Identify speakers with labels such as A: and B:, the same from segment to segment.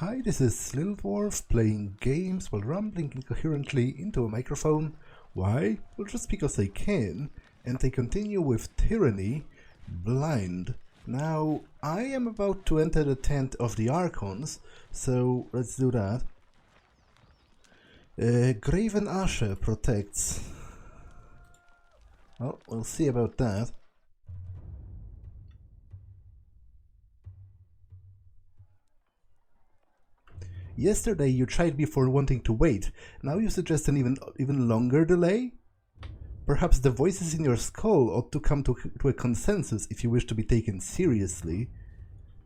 A: Hi, this is Little Dwarf playing games while rambling incoherently into a microphone. Why? Well, just because I can, and I continue with Tyranny, blind. Now, I am about to enter the tent of the Archons, so let's do that. Graven Ashe protects. Well, we'll see about that. Yesterday you tried me for wanting to wait. Now you suggest an even longer delay? Perhaps the voices in your skull ought to come to a consensus if you wish to be taken seriously.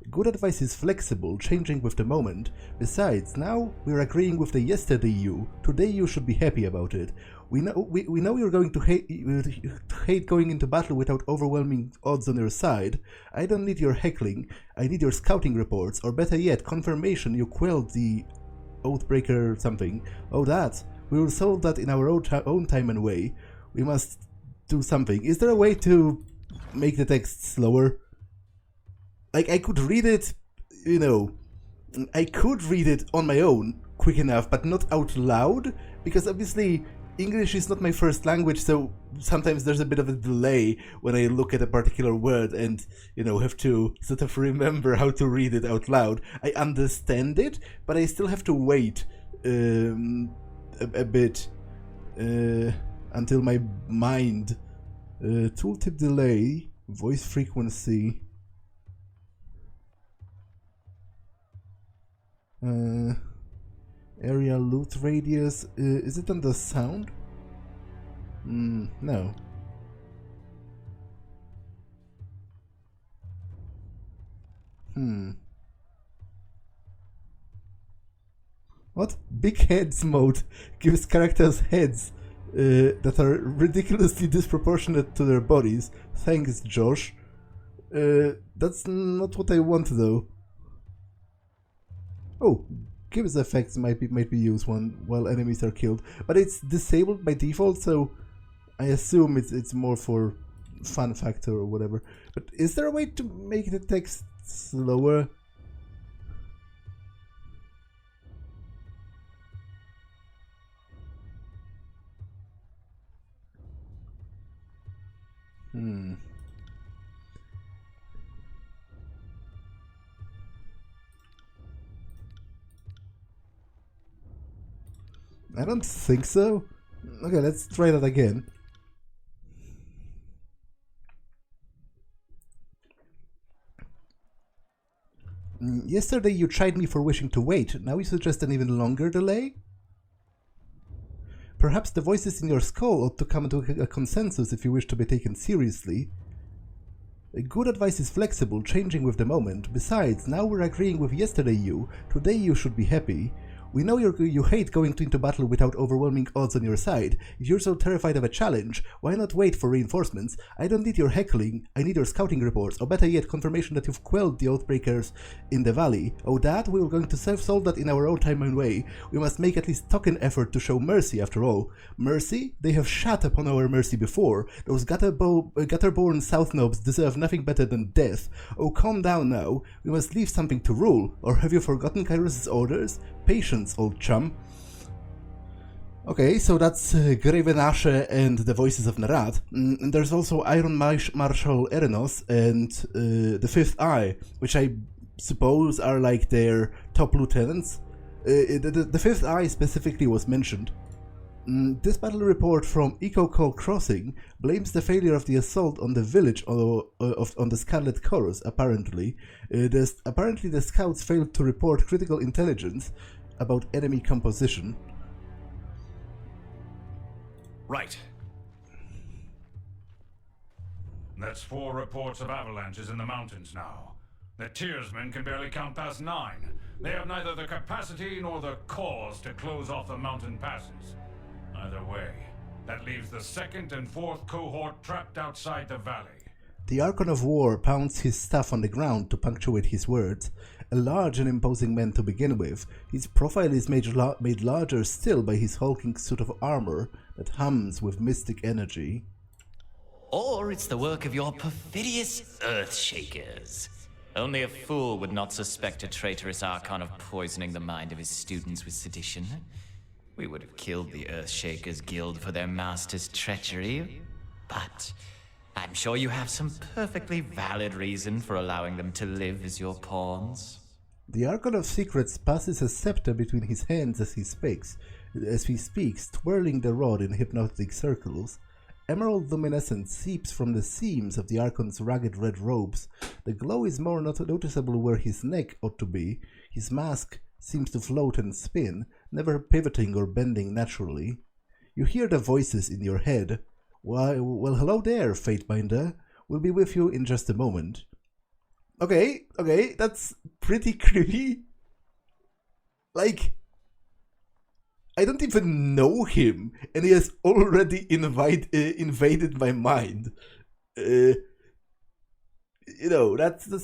A: Good advice is flexible, changing with the moment. Besides, now we're agreeing with the yesterday you. Today you should be happy about it. We know you're going to hate going into battle without overwhelming odds on your side. I don't need your heckling. I need your scouting reports, or better yet, confirmation you quelled the Oathbreaker something. Oh, that. We will solve that in our own time and way. We must do something. Is there a way to make the text slower? Like, I could read it, you know, I could read it on my own quick enough, but not out loud, because obviously English is not my first language, so sometimes there's a bit of a delay when I look at a particular word and, you know, have to sort of remember how to read it out loud. I understand it, but I still have to wait a bit until my mind... tooltip delay, voice frequency... area loot radius, is it under sound? No. What? Big heads mode gives characters heads that are ridiculously disproportionate to their bodies. Thanks, Josh. That's not what I want though. Oh, Caevus effects might be used while enemies are killed, but it's disabled by default, so I assume it's more for fun factor or whatever. But is there a way to make the text slower? I don't think so. Okay, let's try that again. Yesterday you tried me for wishing to wait. Now you suggest an even longer delay? Perhaps the voices in your skull ought to come to a consensus if you wish to be taken seriously. Good advice is flexible, changing with the moment. Besides, now we're agreeing with yesterday you. Today you should be happy. We know you hate going into battle without overwhelming odds on your side. If you're so terrified of a challenge, why not wait for reinforcements? I don't need your heckling, I need your scouting reports, or better yet, confirmation that you've quelled the Oathbrakers in the valley. Oh, that? We're going to solve that in our own time and way. We must make at least token effort to show mercy after all. Mercy? They have shat upon our mercy before. Those gutter-born South Nobs deserve nothing better than death. Oh, calm down now. We must leave something to rule. Or have you forgotten Caevus' orders? Patience, old chum. Okay, so that's Graven Ashe and the voices of Nerat. And there's also Iron Marshal Erenos and the Fifth Eye, which I suppose are like their top lieutenants. The Fifth Eye specifically was mentioned. This battle report from Eco Call Crossing blames the failure of the assault on the village on the Scarlet Chorus, apparently. Apparently the scouts failed to report critical intelligence about enemy composition.
B: Right. That's 4 reports of avalanches in the mountains now. The Tearsmen can barely count past 9. They have neither the capacity nor the cause to close off the mountain passes. Either way, that leaves the 2nd and 4th cohort trapped outside the valley.
A: The Archon of War pounds his staff on the ground to punctuate his words. A large and imposing man to begin with, his profile is made larger still by his hulking suit of armor that hums with mystic energy.
C: Or it's the work of your perfidious Earthshakers. Only a fool would not suspect a traitorous Archon of poisoning the mind of his students with sedition. We would have killed the Earthshakers Guild for their master's treachery, but I'm sure you have some perfectly valid reason for allowing them to live as your pawns.
A: The Archon of Secrets passes a scepter between his hands as he speaks, twirling the rod in hypnotic circles. Emerald luminescence seeps from the seams of the Archon's ragged red robes. The glow is more noticeable where his neck ought to be. His mask seems to float and spin, never pivoting or bending naturally. You hear the voices in your head. Well, hello there, Fatebinder. We'll be with you in just a moment. Okay, that's pretty creepy. Like, I don't even know him, and he has already invaded my mind. That's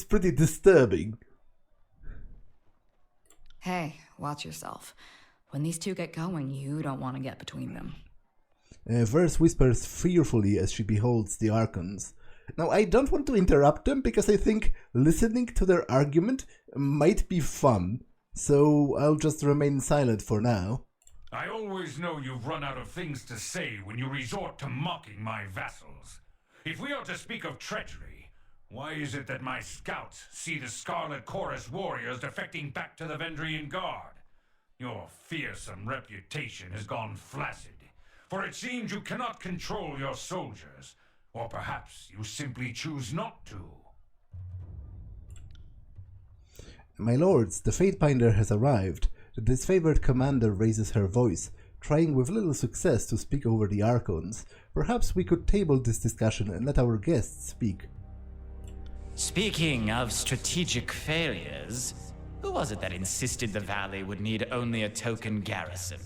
A: pretty disturbing.
D: Hey, watch yourself. When these two get going, you don't want to get between them.
A: Verse whispers fearfully as she beholds the Archons. Now, I don't want to interrupt them because I think listening to their argument might be fun, so I'll just remain silent for now.
B: I always know you've run out of things to say when you resort to mocking my vassals. If we are to speak of treachery, why is it that my scouts see the Scarlet Chorus warriors defecting back to the Vendrian Guard? Your fearsome reputation has gone flaccid, for it seems you cannot control your soldiers, or perhaps you simply choose not to.
A: My lords, the Fatebinder has arrived. The disfavored commander raises her voice, trying with little success to speak over the Archons. Perhaps we could table this discussion and let our guests speak.
C: Speaking of strategic failures, who was it that insisted the valley would need only a token garrison?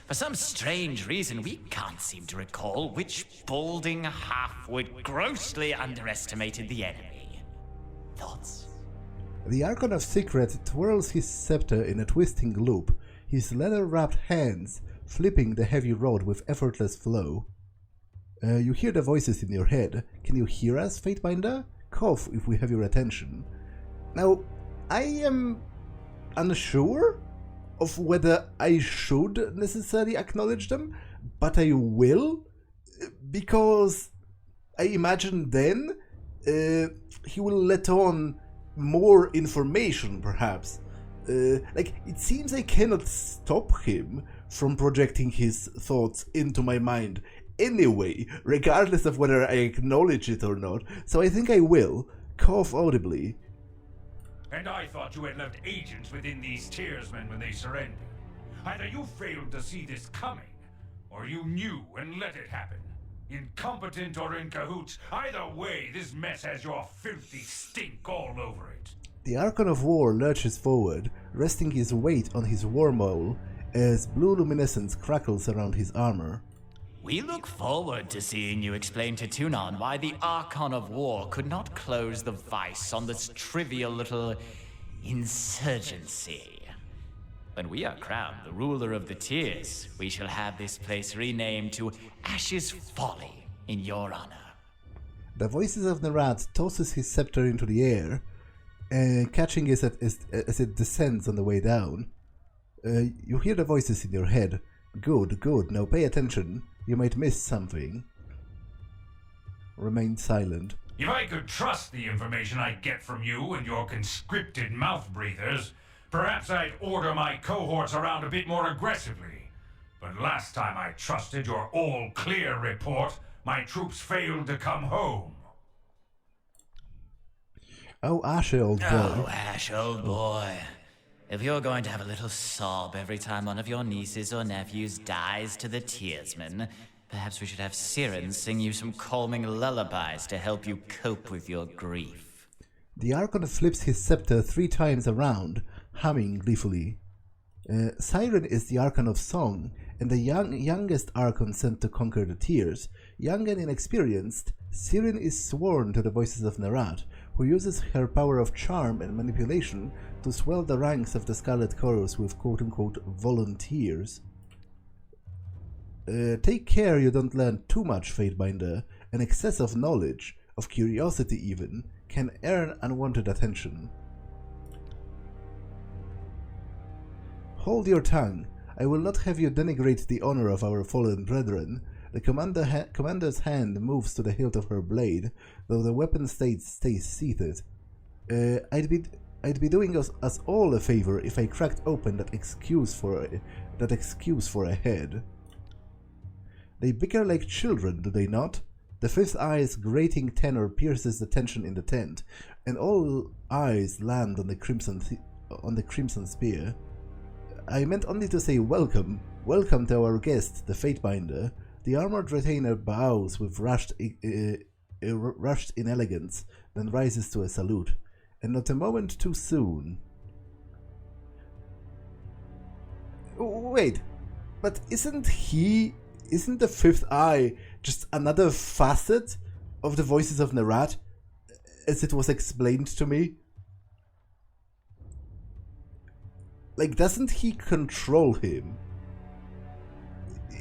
C: For some strange reason, we can't seem to recall which balding half-wit grossly underestimated the enemy. Thoughts?
A: The Archon of Secret twirls his scepter in a twisting loop, his leather-wrapped hands flipping the heavy rod with effortless flow. You hear the voices in your head. Can you hear us, Fatebinder? Cough if we have your attention. Now, I am unsure of whether I should necessarily acknowledge them, but I will, because I imagine then he will let on more information, perhaps. It seems I cannot stop him from projecting his thoughts into my mind anyway, regardless of whether I acknowledge it or not, so I think I will. Cough audibly.
B: And I thought you had left agents within these Tearsmen when they surrendered. Either you failed to see this coming, or you knew and let it happen. Incompetent or in cahoots, either way, this mess has your filthy stink all over it.
A: The Archon of War lurches forward, resting his weight on his war maul as blue luminescence crackles around his armor.
C: We look forward to seeing you explain to Tunon why the Archon of War could not close the vice on this trivial little insurgency. When we are crowned the ruler of the Tears, we shall have this place renamed to Ash's Folly in your honor.
A: The voices of Nerat tosses his scepter into the air, catching it as it descends on the way down. You hear the voices in your head. Good, now pay attention. You might miss something. Remain silent.
B: If I could trust the information I get from you and your conscripted mouth breathers, perhaps I'd order my cohorts around a bit more aggressively. But last time I trusted your all-clear report, my troops failed to come home.
A: Oh, Ash, old boy.
C: Oh, Ash, old boy. If you're going to have a little sob every time one of your nieces or nephews dies to the Tearsmen, perhaps we should have Siren sing you some calming lullabies to help you cope with your grief.
A: The Archon flips his scepter 3 times around, humming gleefully. Siren is the Archon of Song, and the youngest Archon sent to conquer the Tears. Young and inexperienced, Siren is sworn to the voices of Nerat, who uses her power of charm and manipulation to swell the ranks of the Scarlet Chorus with quote-unquote volunteers. Take care you don't learn too much, Fatebinder. An excess of knowledge, of curiosity even, can earn unwanted attention. Hold your tongue. I will not have you denigrate the honor of our fallen brethren. The commander's hand moves to the hilt of her blade, though the weapon stays seated. I'd be doing us all a favor if I cracked open that excuse for a head. They bicker like children, do they not? The fifth eye's grating tenor pierces the tension in the tent, and all eyes land on the crimson spear. I meant only to say welcome to our guest, the Fatebinder. The armored retainer bows with rushed inelegance, then rises to a salute, and not a moment too soon. Wait, but isn't the fifth eye just another facet of the voices of Nerat, as it was explained to me? Like, doesn't he control him?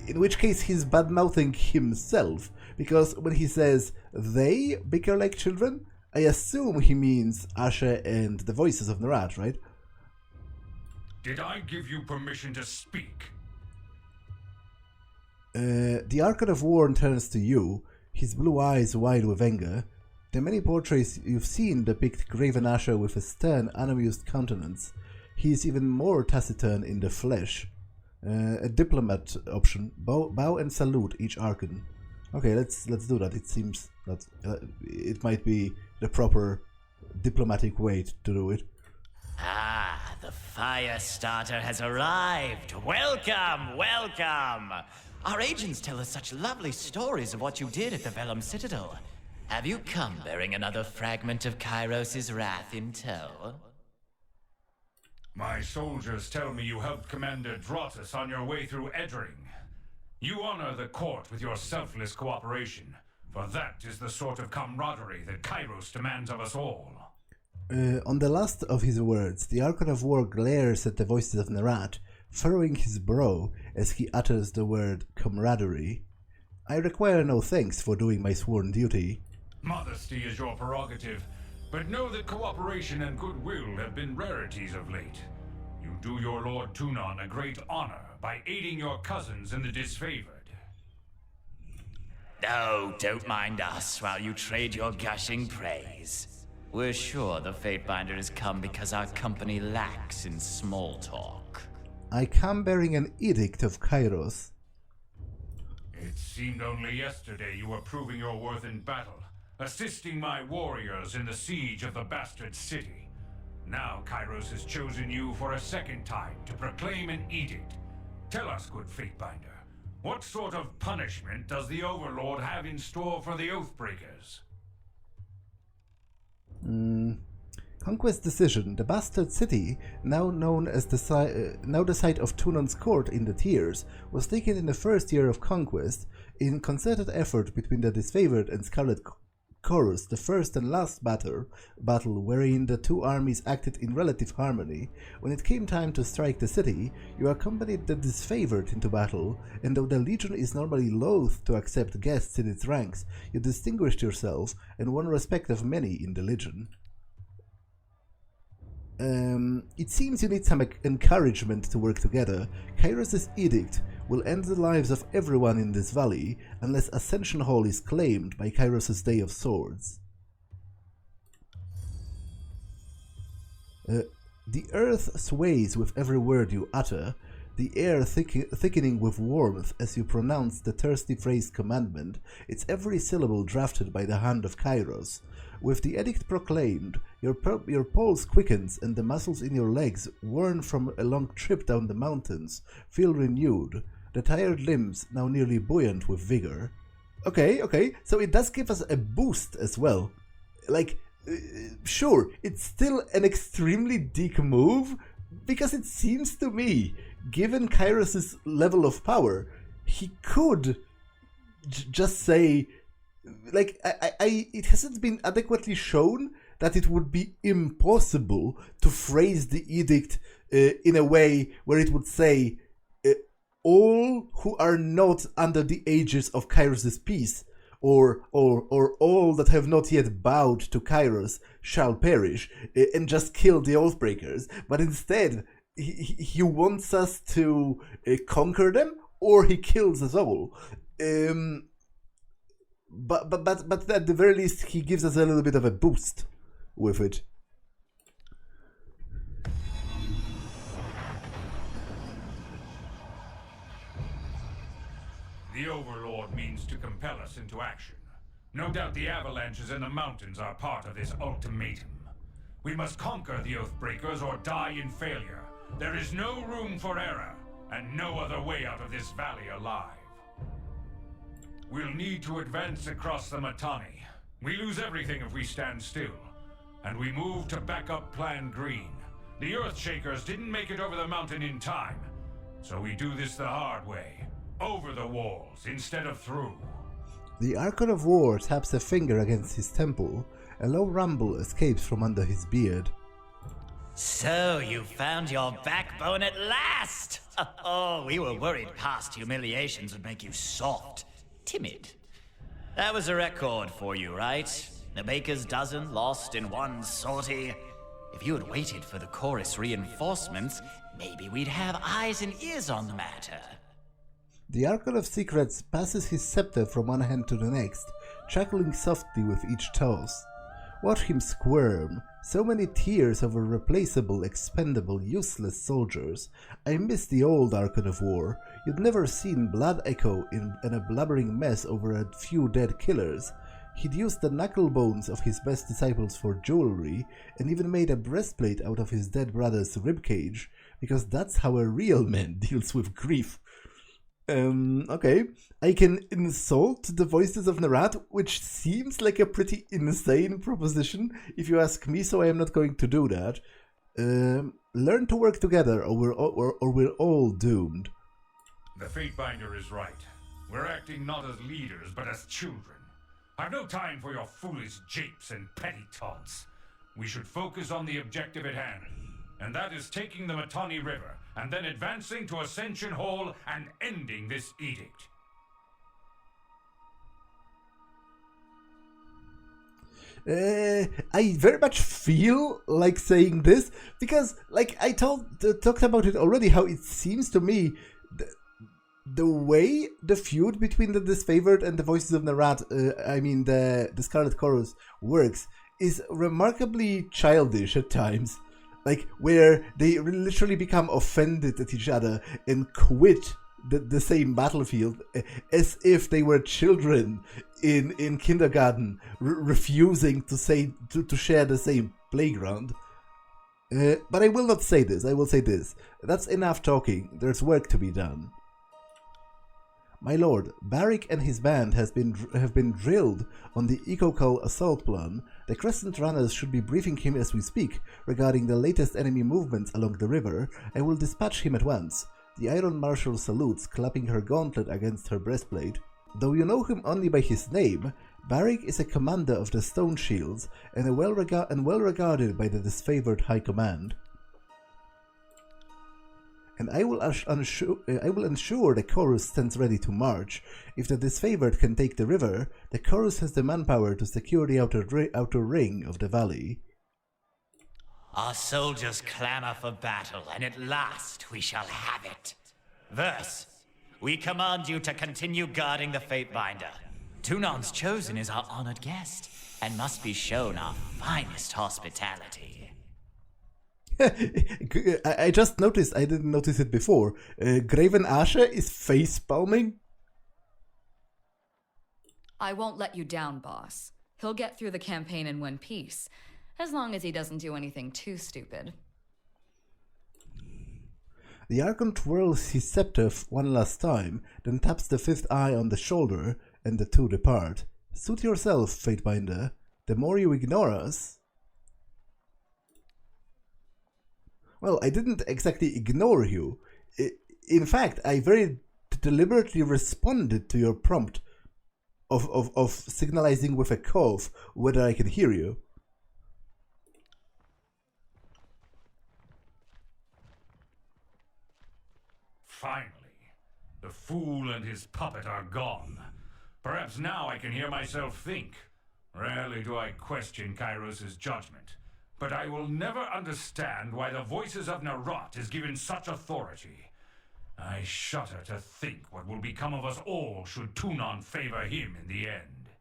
A: In which case he's bad-mouthing himself, because when he says they bicker like children, I assume he means Ashe and the voices of Nerat, right?
B: Did I give you permission to speak?
A: The Archon of War turns to you, his blue eyes wide with anger. The many portraits you've seen depict Graven Ashe with a stern, unamused countenance. He is even more taciturn in the flesh. A diplomat option. Bow and salute each Archon. Okay, let's do that. It seems that it might be the proper diplomatic way to do it.
C: Ah, the fire starter has arrived. Welcome, welcome. Our agents tell us such lovely stories of what you did at the Vellum Citadel. Have you come bearing another fragment of Kairos' wrath in tow?
B: My soldiers tell me you helped Commander Drotus on your way through Edring. You honor the court with your selfless cooperation, for that is the sort of camaraderie that Kairos demands of us all.
A: On the last of his words, the Archon of War glares at the voices of Nerat, furrowing his brow as he utters the word camaraderie. I require no thanks for doing my sworn duty.
B: Modesty is your prerogative, but know that cooperation and goodwill have been rarities of late. You do your Lord Tunon a great honor by aiding your cousins in the Disfavored.
C: Oh, don't mind us while you trade your gushing praise. We're sure the Fatebinder has come because our company lacks in small talk.
A: I come bearing an edict of Kairos.
B: It seemed only yesterday you were proving your worth in battle, assisting my warriors in the siege of the bastard city. Now Kairos has chosen you for a second time to proclaim an edict. Tell us, good Fatebinder, what sort of punishment does the Overlord have in store for the Oathbrakers?
A: Conquest decision. The bastard city, now known as the site of Tunon's court in the Tiers, was taken in the first year of conquest in concerted effort between the Disfavored and Scarlet Chorus, the first and last battle wherein the two armies acted in relative harmony. When it came time to strike the city, you accompanied the Disfavored into battle, and though the Legion is normally loath to accept guests in its ranks, you distinguished yourself and won respect of many in the Legion. It seems you need some encouragement to work together. Kairos' edict will end the lives of everyone in this valley unless Ascension Hall is claimed by Kairos' Day of Swords. The earth sways with every word you utter, the air thickening with warmth as you pronounce the thirsty phrase commandment, its every syllable drafted by the hand of Kairos. With the edict proclaimed, your pulse quickens and the muscles in your legs, worn from a long trip down the mountains, feel renewed, the tired limbs now nearly buoyant with vigor. Okay, so it does give us a boost as well. Like, sure, it's still an extremely dick move, because it seems to me, given Kairos' level of power, he could just say, like, it hasn't been adequately shown that it would be impossible to phrase the edict in a way where it would say, all who are not under the aegis of Kairos' peace or all that have not yet bowed to Kairos shall perish, and just kill the Oathbrakers. But instead, he wants us to conquer them, or he kills us all. But at the very least, he gives us a little bit of a boost with it.
B: The Overlord means to compel us into action. No doubt the avalanches in the mountains are part of this ultimatum. We must conquer the Oathbrakers or die in failure. There is no room for error, and no other way out of this valley alive. We'll need to advance across the Mittani. We lose everything if we stand still, and we move to backup Plan Green. The Earthshakers didn't make it over the mountain in time, so we do this the hard way. Over the walls instead of through.
A: The Archon of War taps a finger against his temple. A low rumble escapes from under his beard.
C: So you found your backbone at last! Oh, we were worried past humiliations would make you soft, timid. That was a record for you, right? A baker's dozen lost in one sortie. If you had waited for the chorus reinforcements, maybe we'd have eyes and ears on the matter.
A: The Archon of Secrets passes his scepter from one hand to the next, chuckling softly with each toss. Watch him squirm. So many tears of irreplaceable, expendable, useless soldiers. I miss the old Archon of War. You'd never seen blood echo in a blubbering mess over a few dead killers. He'd used the knuckle bones of his best disciples for jewelry, and even made a breastplate out of his dead brother's ribcage, because that's how a real man deals with grief. Okay. I can insult the voices of Nerat, which seems like a pretty insane proposition, if you ask me, so I am not going to do that. Learn to work together, or we're all doomed.
B: The Fatebinder is right. We're acting not as leaders, but as children. I've no time for your foolish japes and petty taunts. We should focus on the objective at hand, and that is taking the Mittani River, and then advancing to Ascension Hall and ending this edict.
A: I very much feel like saying this, because, like, I talked about it already, how it seems to me the way the feud between the Disfavored and the Voices of Nerat, the Scarlet Chorus, works is remarkably childish at times. Like, where they literally become offended at each other and quit the same battlefield as if they were children in kindergarten, refusing to share the same playground. But I will not say this. I will say this. That's enough talking. There's work to be done. My lord, Barik and his band have been drilled on the Ecocol assault plan. The Crescent Runners should be briefing him as we speak regarding the latest enemy movements along the river. I will dispatch him at once. The Iron Marshal salutes, clapping her gauntlet against her breastplate. Though you know him only by his name, Barik is a commander of the Stone Shields and well regarded by the Disfavored High Command. And I will ensure the Chorus stands ready to march. If the Disfavored can take the river, the Chorus has the manpower to secure the outer ring of the valley.
C: Our soldiers clamor for battle, and at last we shall have it. Verse, we command you to continue guarding the Fatebinder. Tunon's chosen is our honored guest, and must be shown our finest hospitality.
A: I just noticed, I didn't notice it before. Graven Ashe is face-palming.
D: I won't let you down, boss. He'll get through the campaign in one piece, as long as he doesn't do anything too stupid.
A: The Archon twirls his scepter one last time, then taps the fifth eye on the shoulder, and the two depart. Suit yourself, Fatebinder. The more you ignore us... Well, I didn't exactly ignore you. In fact, I very deliberately responded to your prompt of signalizing with a cough whether I can hear you.
B: Finally, the fool and his puppet are gone. Perhaps now I can hear myself think. Rarely do I question Kairos' judgment, but I will never understand why the voices of Narot is given such authority. I shudder to think what will become of us all should Tunon favor him in the end.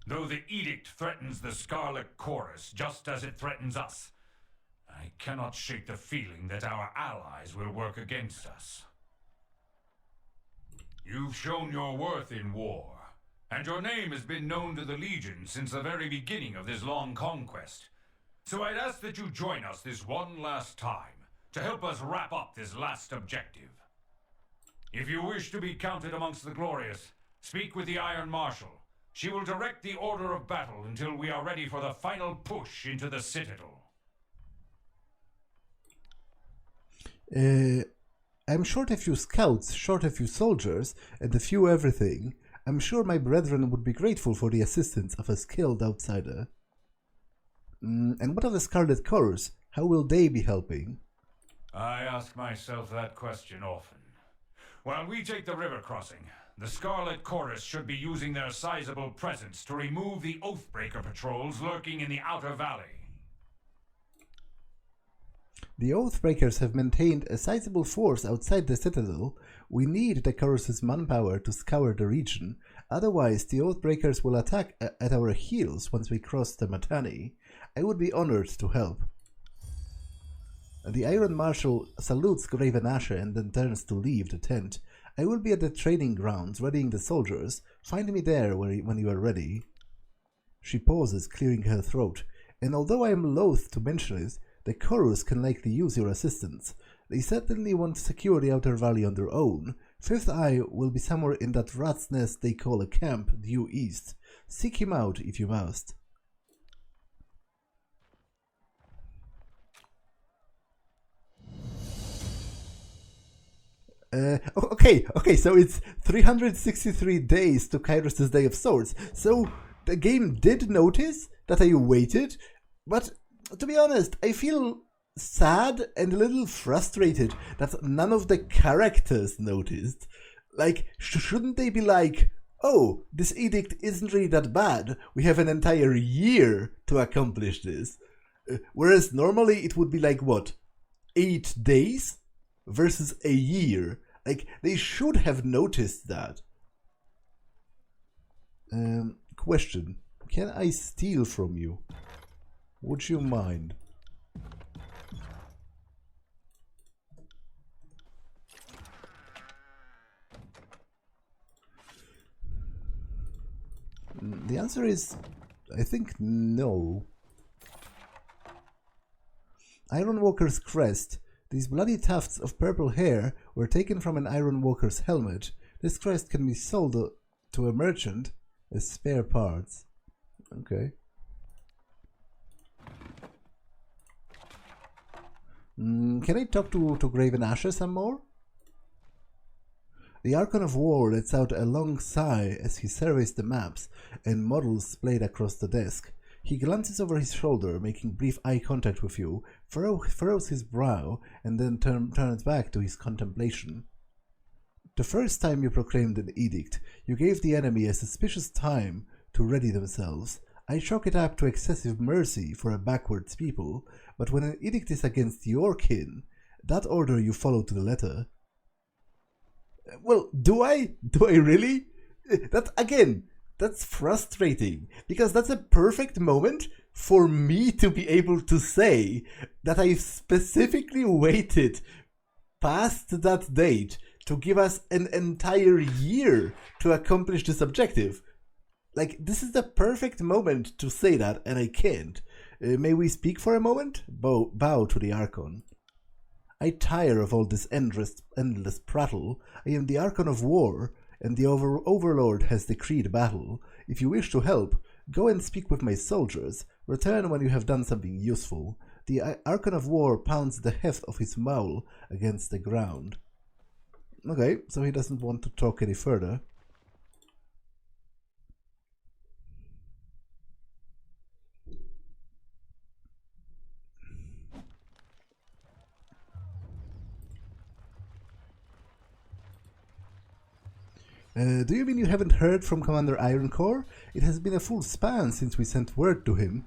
B: Though the edict threatens the Scarlet Chorus just as it threatens us, I cannot shake the feeling that our allies will work against us. You've shown your worth in war, and your name has been known to the Legion since the very beginning of this long conquest. So I'd ask that you join us this one last time, to help us wrap up this last objective. If you wish to be counted amongst the glorious, speak with the Iron Marshal. She will direct the order of battle until we are ready for the final push into the Citadel.
A: I'm short a few scouts, short a few soldiers, and a few everything. I'm sure my brethren would be grateful for the assistance of a skilled outsider. And what of the Scarlet Chorus? How will they be helping?
B: I ask myself that question often. While we take the river crossing, the Scarlet Chorus should be using their sizable presence to remove the Oathbreaker patrols lurking in the outer valley.
A: The Oathbrakers have maintained a sizable force outside the Citadel. We need the Chorus's manpower to scour the region, otherwise the Oathbrakers will attack at our heels once we cross the Matani. I would be honored to help. The Iron Marshal salutes Graven Asher and then turns to leave the tent. I will be at the training grounds readying the soldiers. Find me there when you are ready. She pauses, clearing her throat. And although I am loath to mention it, the Chorus can likely use your assistance. They certainly won't secure the outer valley on their own. Fifth Eye will be somewhere in that rat's nest they call a camp due east. Seek him out if you must. Okay, so it's 363 days to Kairos' Day of Swords. So the game did notice that I waited, but to be honest, I feel sad and a little frustrated that none of the characters noticed. Like, shouldn't they be like, oh, this edict isn't really that bad, we have an entire year to accomplish this. Whereas normally it would be like, what, 8 days versus a year? Like, they should have noticed that. Question. Can I steal from you? Would you mind? The answer is, I think, no. Iron Walker's crest. These bloody tufts of purple hair were taken from an Iron Walker's helmet. This crest can be sold to a merchant as spare parts. Okay. Can I talk to Graven Asher some more? The Archon of War lets out a long sigh as he surveys the maps and models splayed across the desk. He glances over his shoulder, making brief eye contact with you, furrows his brow, and then turns back to his contemplation. The first time you proclaimed an edict, you gave the enemy a suspicious time to ready themselves. I chalk it up to excessive mercy for a backwards people, but when an edict is against your kin, that order you follow to the letter. Well, do I? Do I really? That's frustrating, because that's a perfect moment for me to be able to say that I specifically waited past that date to give us an entire year to accomplish this objective. Like, this is the perfect moment to say that, and I can't. May we speak for a moment? Bow to the Archon. I tire of all this endless prattle. I am the Archon of War, and the Overlord has decreed battle. If you wish to help, go and speak with my soldiers. Return when you have done something useful. The Archon of War pounds the heft of his maul against the ground. Okay, so he doesn't want to talk any further. Do you mean you haven't heard from Commander Ironcore? It has been a full span since we sent word to him.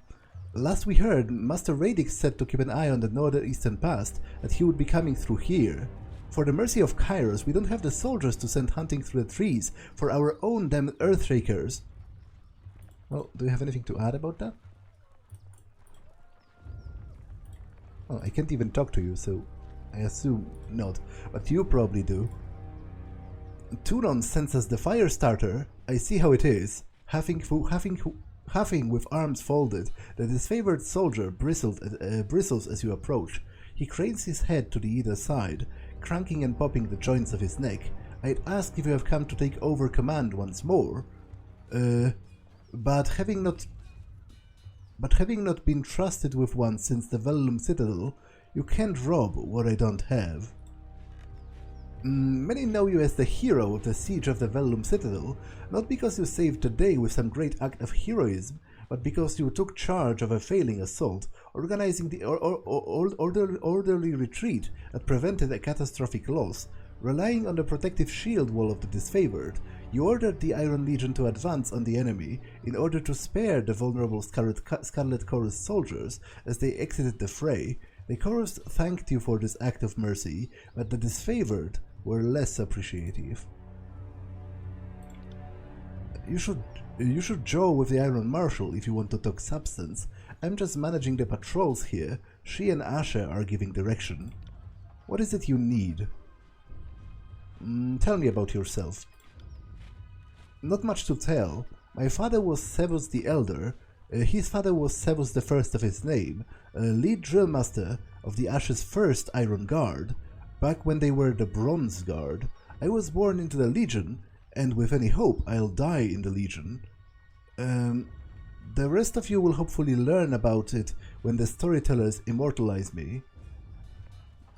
A: Last we heard, Master Radix said to keep an eye on the northeastern pass, that he would be coming through here. For the mercy of Kairos, we don't have the soldiers to send hunting through the trees for our own damn Earthshakers. Well, do you have anything to add about that? Well, I can't even talk to you, so I assume not, but you probably do. Tunon sends us the fire starter. I see how it is. Huffing with arms folded, the disfavored soldier bristles as you approach. He cranes his head to the either side, cranking and popping the joints of his neck. I'd ask if you have come to take over command once more. But having not been trusted with one since the Vellum Citadel, you can't rob what I don't have. Many know you as the hero of the siege of the Vellum Citadel, not because you saved the day with some great act of heroism, but because you took charge of a failing assault, organizing the orderly retreat that prevented a catastrophic loss. Relying on the protective shield wall of the Disfavored, you ordered the Iron Legion to advance on the enemy in order to spare the vulnerable Scarlet Chorus soldiers as they exited the fray. The Chorus thanked you for this act of mercy, but the Disfavored were less appreciative. You should jaw with the Iron Marshal if you want to talk substance. I'm just managing the patrols here. She and Ashe are giving direction. What is it you need? Tell me about yourself. Not much to tell. My father was Caevus the Elder. His father was Caevus the First of his name, lead drillmaster of the Ashe's first Iron Guard, back when they were the Bronze Guard. I was born into the Legion, and with any hope I'll die in the Legion. The rest of you will hopefully learn about it when the storytellers immortalize me.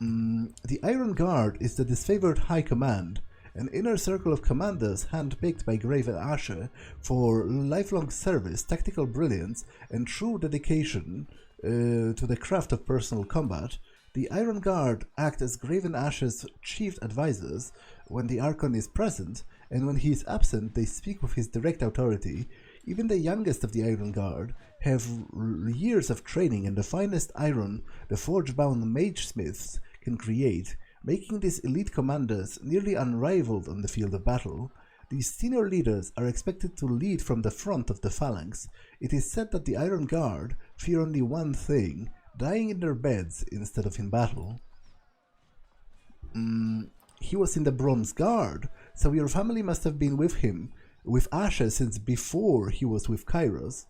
A: The Iron Guard is the Disfavored High Command, an inner circle of commanders handpicked by Graven Ashe for lifelong service, tactical brilliance, and true dedication to the craft of personal combat. The Iron Guard act as Graven Ashe's chief advisors when the Archon is present, and when he is absent they speak with his direct authority. Even the youngest of the Iron Guard have years of training in the finest iron the forge-bound magesmiths can create, making these elite commanders nearly unrivaled on the field of battle. These senior leaders are expected to lead from the front of the phalanx. It is said that the Iron Guard fear only one thing: dying in their beds instead of in battle. He was in the Bronze Guard, so your family must have been with him, with Ashe, since before he was with Kairos.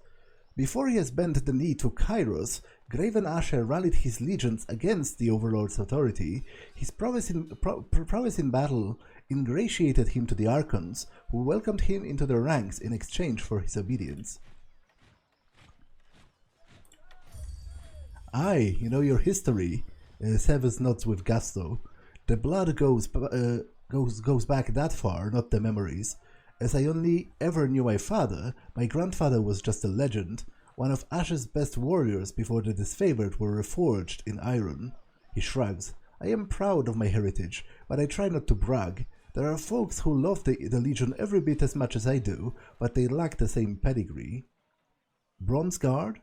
A: Before he has bent the knee to Kairos, Graven Ashe rallied his legions against the Overlord's authority. His prowess in battle ingratiated him to the Archons, who welcomed him into their ranks in exchange for his obedience. Aye, you know your history. Caevus nods with gusto. The blood goes back that far, not the memories. As I only ever knew my father, my grandfather was just a legend, one of Ashe's best warriors before the Disfavored were reforged in iron. He shrugs. I am proud of my heritage, but I try not to brag. There are folks who love the Legion every bit as much as I do, but they lack the same pedigree. Bronze Guard?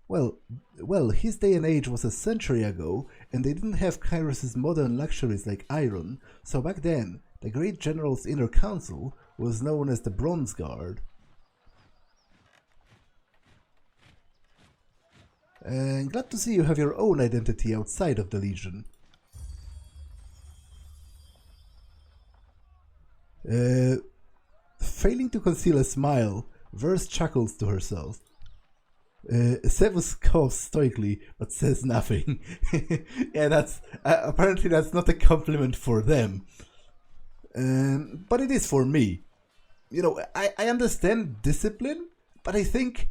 A: Well, his day and age was a century ago, and they didn't have Kairos' modern luxuries like iron, so back then, the great general's inner council was known as the Bronze Guard. Glad to see you have your own identity outside of the Legion. Failing to conceal a smile, Verse chuckles to herself. Caevus coughs stoically, but says nothing. Yeah, that's apparently that's not a compliment for them, but it is for me. You know, I understand discipline, but I think,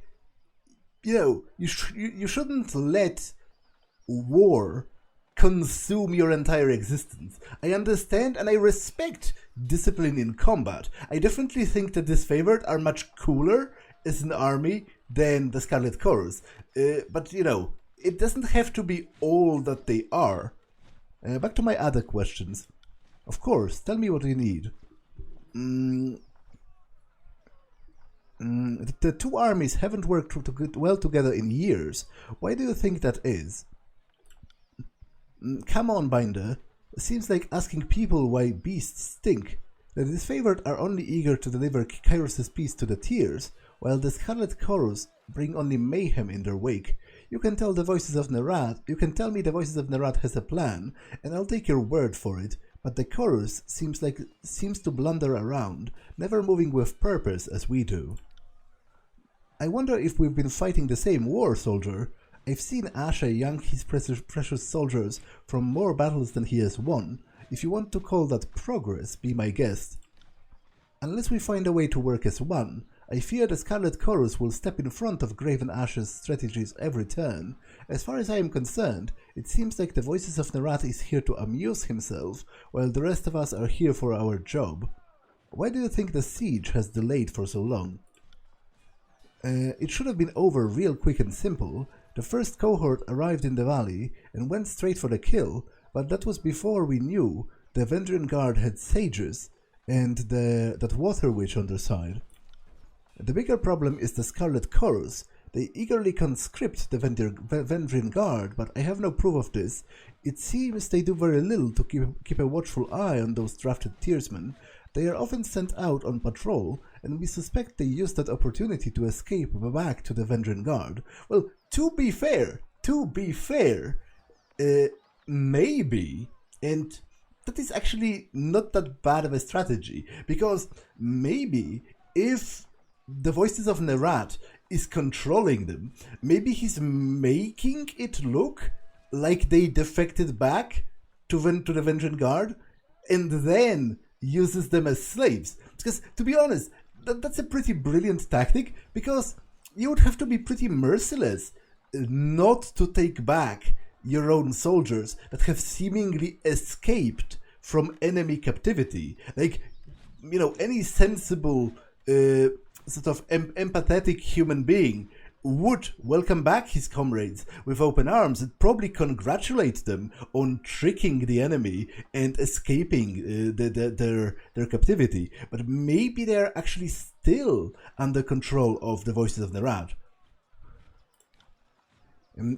A: you know, you shouldn't let war consume your entire existence. I understand and I respect discipline in combat. I definitely think the Disfavored are much cooler as an army than the Scarlet Chorus. But, you know, it doesn't have to be all that they are. Back to my other questions. Of course, tell me what you need. The two armies haven't worked well together in years. Why do you think that is? Come on, Binder. Seems like asking people why beasts stink. The Disfavored are only eager to deliver Caevus' peace to the Tears, while the Scarlet Chorus bring only mayhem in their wake. You can tell me the Voices of Nerat has a plan, and I'll take your word for it, but the Chorus seems to blunder around, never moving with purpose as we do. I wonder if we've been fighting the same war, soldier. I've seen Ashe yank his precious soldiers from more battles than he has won. If you want to call that progress, be my guest. Unless we find a way to work as one, I fear the Scarlet Chorus will step in front of Graven Ashe's strategies every turn. As far as I am concerned, it seems like the Voices of Nerat is here to amuse himself, while the rest of us are here for our job. Why do you think the siege has delayed for so long? It should have been over real quick and simple. The first cohort arrived in the valley and went straight for the kill, but that was before we knew the Vendrian Guard had sages and that Water Witch on their side. The bigger problem is the Scarlet Chorus. They eagerly conscript the Vendrian Guard, but I have no proof of this. It seems they do very little to keep a watchful eye on those drafted Tearsmen. They are often sent out on patrol, and we suspect they use that opportunity to escape back to the Vendrian Guard. Well, to be fair, maybe, and that is actually not that bad of a strategy, because maybe if the Voices of Nerat is controlling them, maybe he's making it look like they defected back to the Vendrian Guard, and then uses them as slaves. Because, to be honest, that's a pretty brilliant tactic, because you would have to be pretty merciless not to take back your own soldiers that have seemingly escaped from enemy captivity. Like, you know, any sensible sort of empathetic human being would welcome back his comrades with open arms and probably congratulate them on tricking the enemy and escaping their captivity. But maybe they're actually still under control of the Voices of Nerat.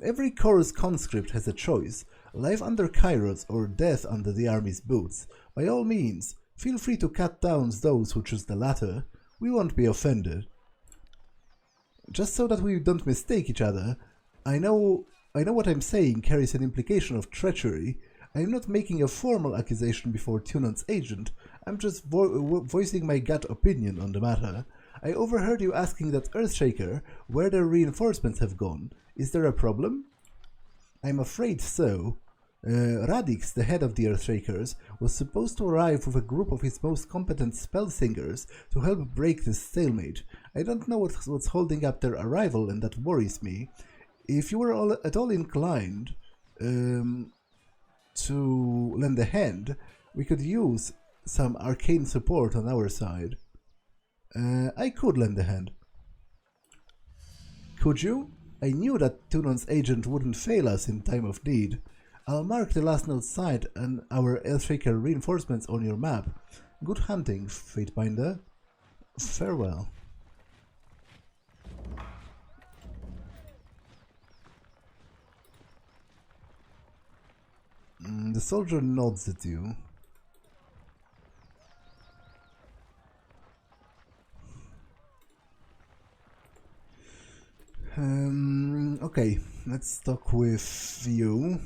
A: Every chorus conscript has a choice: life under Kairos or death under the army's boots. By all means, feel free to cut down those who choose the latter. We won't be offended. Just so that we don't mistake each other, I know what I'm saying carries an implication of treachery. I'm not making a formal accusation before Tunon's agent. I'm just voicing my gut opinion on the matter. I overheard you asking that Earthshaker where their reinforcements have gone. Is there a problem? I'm afraid so. Radix, the head of the Earthshakers, was supposed to arrive with a group of his most competent spell singers to help break this stalemate. I don't know what's holding up their arrival, and that worries me. If you were at all inclined to lend a hand, we could use some arcane support on our side. I could lend a hand. Could you? I knew that Tunon's agent wouldn't fail us in time of need. I'll mark the last note site and our Earthshaker reinforcements on your map. Good hunting, Fatebinder. Farewell. The soldier nods at you. Okay, let's talk with you.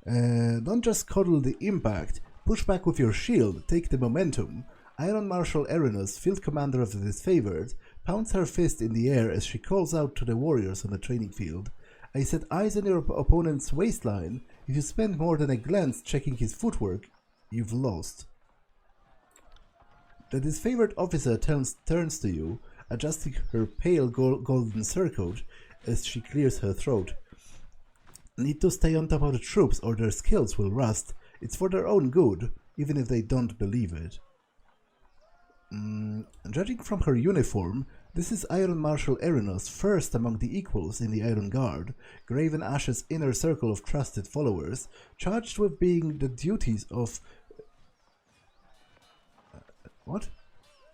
A: Don't just coddle the impact, push back with your shield, take the momentum. Iron Marshal Erinos, field commander of the Disfavored, pounds her fist in the air as she calls out to the warriors on the training field. I set eyes on your opponent's waistline. If you spend more than a glance checking his footwork, you've lost. The Disfavored officer turns to you, adjusting her pale golden surcoat as she clears her throat. Need to stay on top of the troops or their skills will rust. It's for their own good, even if they don't believe it. Judging from her uniform, This is Iron Marshal Erinos, first among the equals in the Iron Guard, Graven Ash's inner circle of trusted followers, charged with being the duties of... what?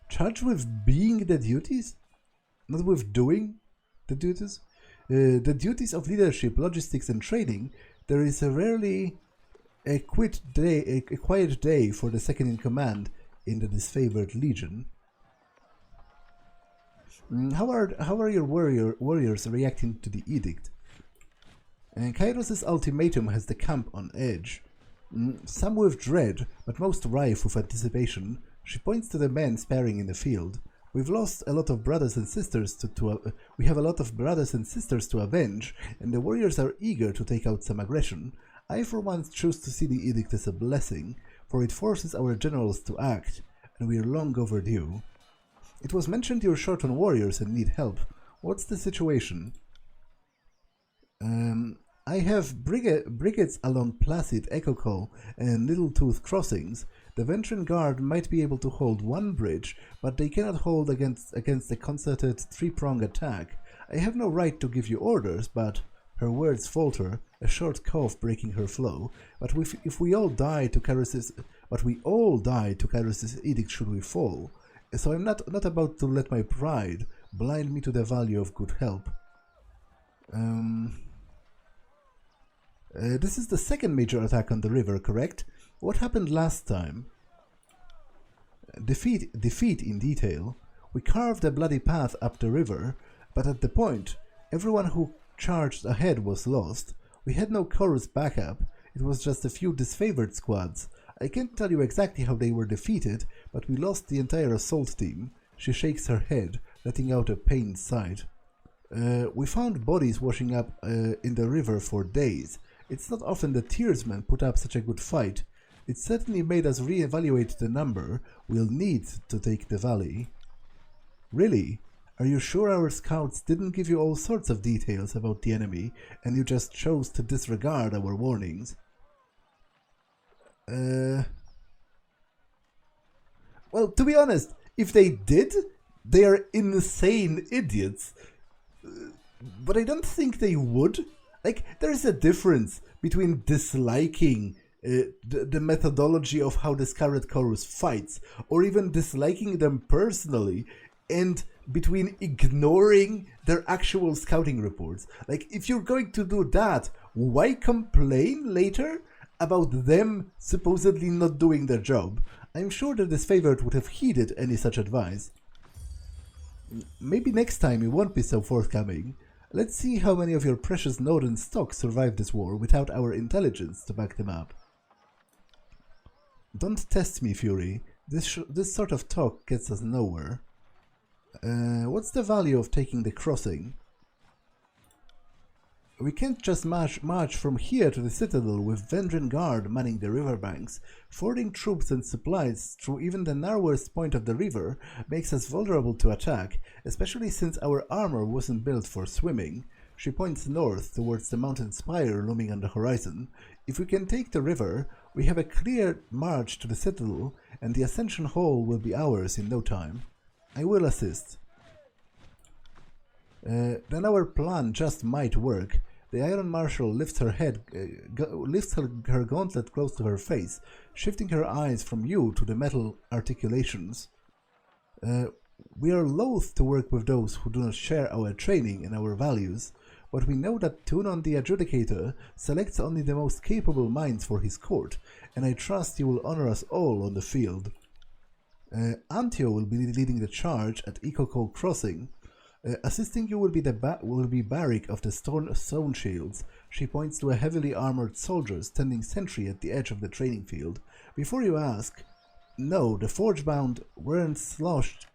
A: Charged with being the duties? Not with doing the duties? The duties of leadership, logistics and trading. There is a rarely a quiet day for the second in command in the Disfavored Legion. How are your warriors reacting to the edict? Caevus' ultimatum has the camp on edge. Some with dread, but most rife with anticipation. She points to the men sparring in the field. We've lost a lot of brothers and sisters we have a lot of brothers and sisters to avenge, and the warriors are eager to take out some aggression. I for one choose to see the edict as a blessing, for it forces our generals to act, and we are long overdue. It was mentioned you're short on warriors and need help. What's the situation? I have brigades along Placid, Echo Call, and Little Tooth crossings. The Veteran Guard might be able to hold one bridge, but they cannot hold against a concerted three-pronged attack. I have no right to give you orders, but... Her words falter, a short cough breaking her flow. But if we all die to Caevus' edict should we fall. So I'm not about to let my pride blind me to the value of good help. This is the second major attack on the river, correct? What happened last time? Defeat in detail. We carved a bloody path up the river, but at the point, everyone who charged ahead was lost. We had no chorus backup. It was just a few disfavored squads. I can't tell you exactly how they were defeated, but we lost the entire assault team. She shakes her head, letting out a pained sigh. We found bodies washing up in the river for days. It's not often the Tearsmen put up such a good fight. It certainly made us re-evaluate the number we'll need to take the valley. Really? Are you sure our scouts didn't give you all sorts of details about the enemy, and you just chose to disregard our warnings? Well, to be honest, if they did, they are insane idiots. But I don't think they would. Like, there is a difference between disliking the methodology of how the Scarlet Chorus fights, or even disliking them personally, and between ignoring their actual scouting reports. Like, if you're going to do that, why complain later about them supposedly not doing their job? I'm sure that Disfavored would have heeded any such advice. Maybe next time you won't be so forthcoming. Let's see how many of your precious Northern stock survived this war without our intelligence to back them up. Don't test me, Fury. This sort of talk gets us nowhere. What's the value of taking the crossing? We can't just march from here to the Citadel with Vendran Guard manning the riverbanks. Fording troops and supplies through even the narrowest point of the river makes us vulnerable to attack, especially since our armor wasn't built for swimming. She points north towards the mountain spire looming on the horizon. If we can take the river, we have a clear march to the Citadel, and the Ascension Hall will be ours in no time. I will assist. Then our plan just might work. The Iron Marshal lifts her gauntlet close to her face, shifting her eyes from you to the metal articulations. We are loath to work with those who do not share our training and our values, but we know that Tunon the Adjudicator selects only the most capable minds for his court, and I trust you will honor us all on the field. Antio will be leading the charge at Ecocol Crossing. Assisting you will be Barik of the Stone Shields. She points to a heavily armored soldier standing sentry at the edge of the training field. Before you ask, no, the Forgebound weren't sloshed.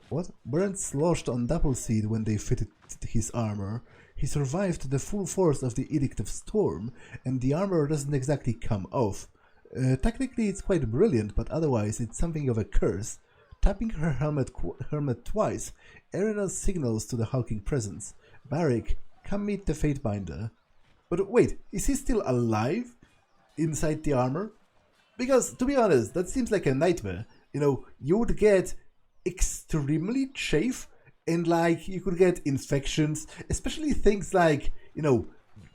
A: Weren't sloshed on Dappleseed when they fitted his armor. He survived the full force of the Edict of Storm, and the armor doesn't exactly come off. Technically it's quite brilliant, but otherwise it's something of a curse. Tapping her helmet twice, Erina signals to the hulking presence. Barik, come meet the Fatebinder. But wait, is he still alive? Inside the armor? Because, to be honest, that seems like a nightmare. You know, you would get extremely chafe, and like you could get infections, especially things like, you know,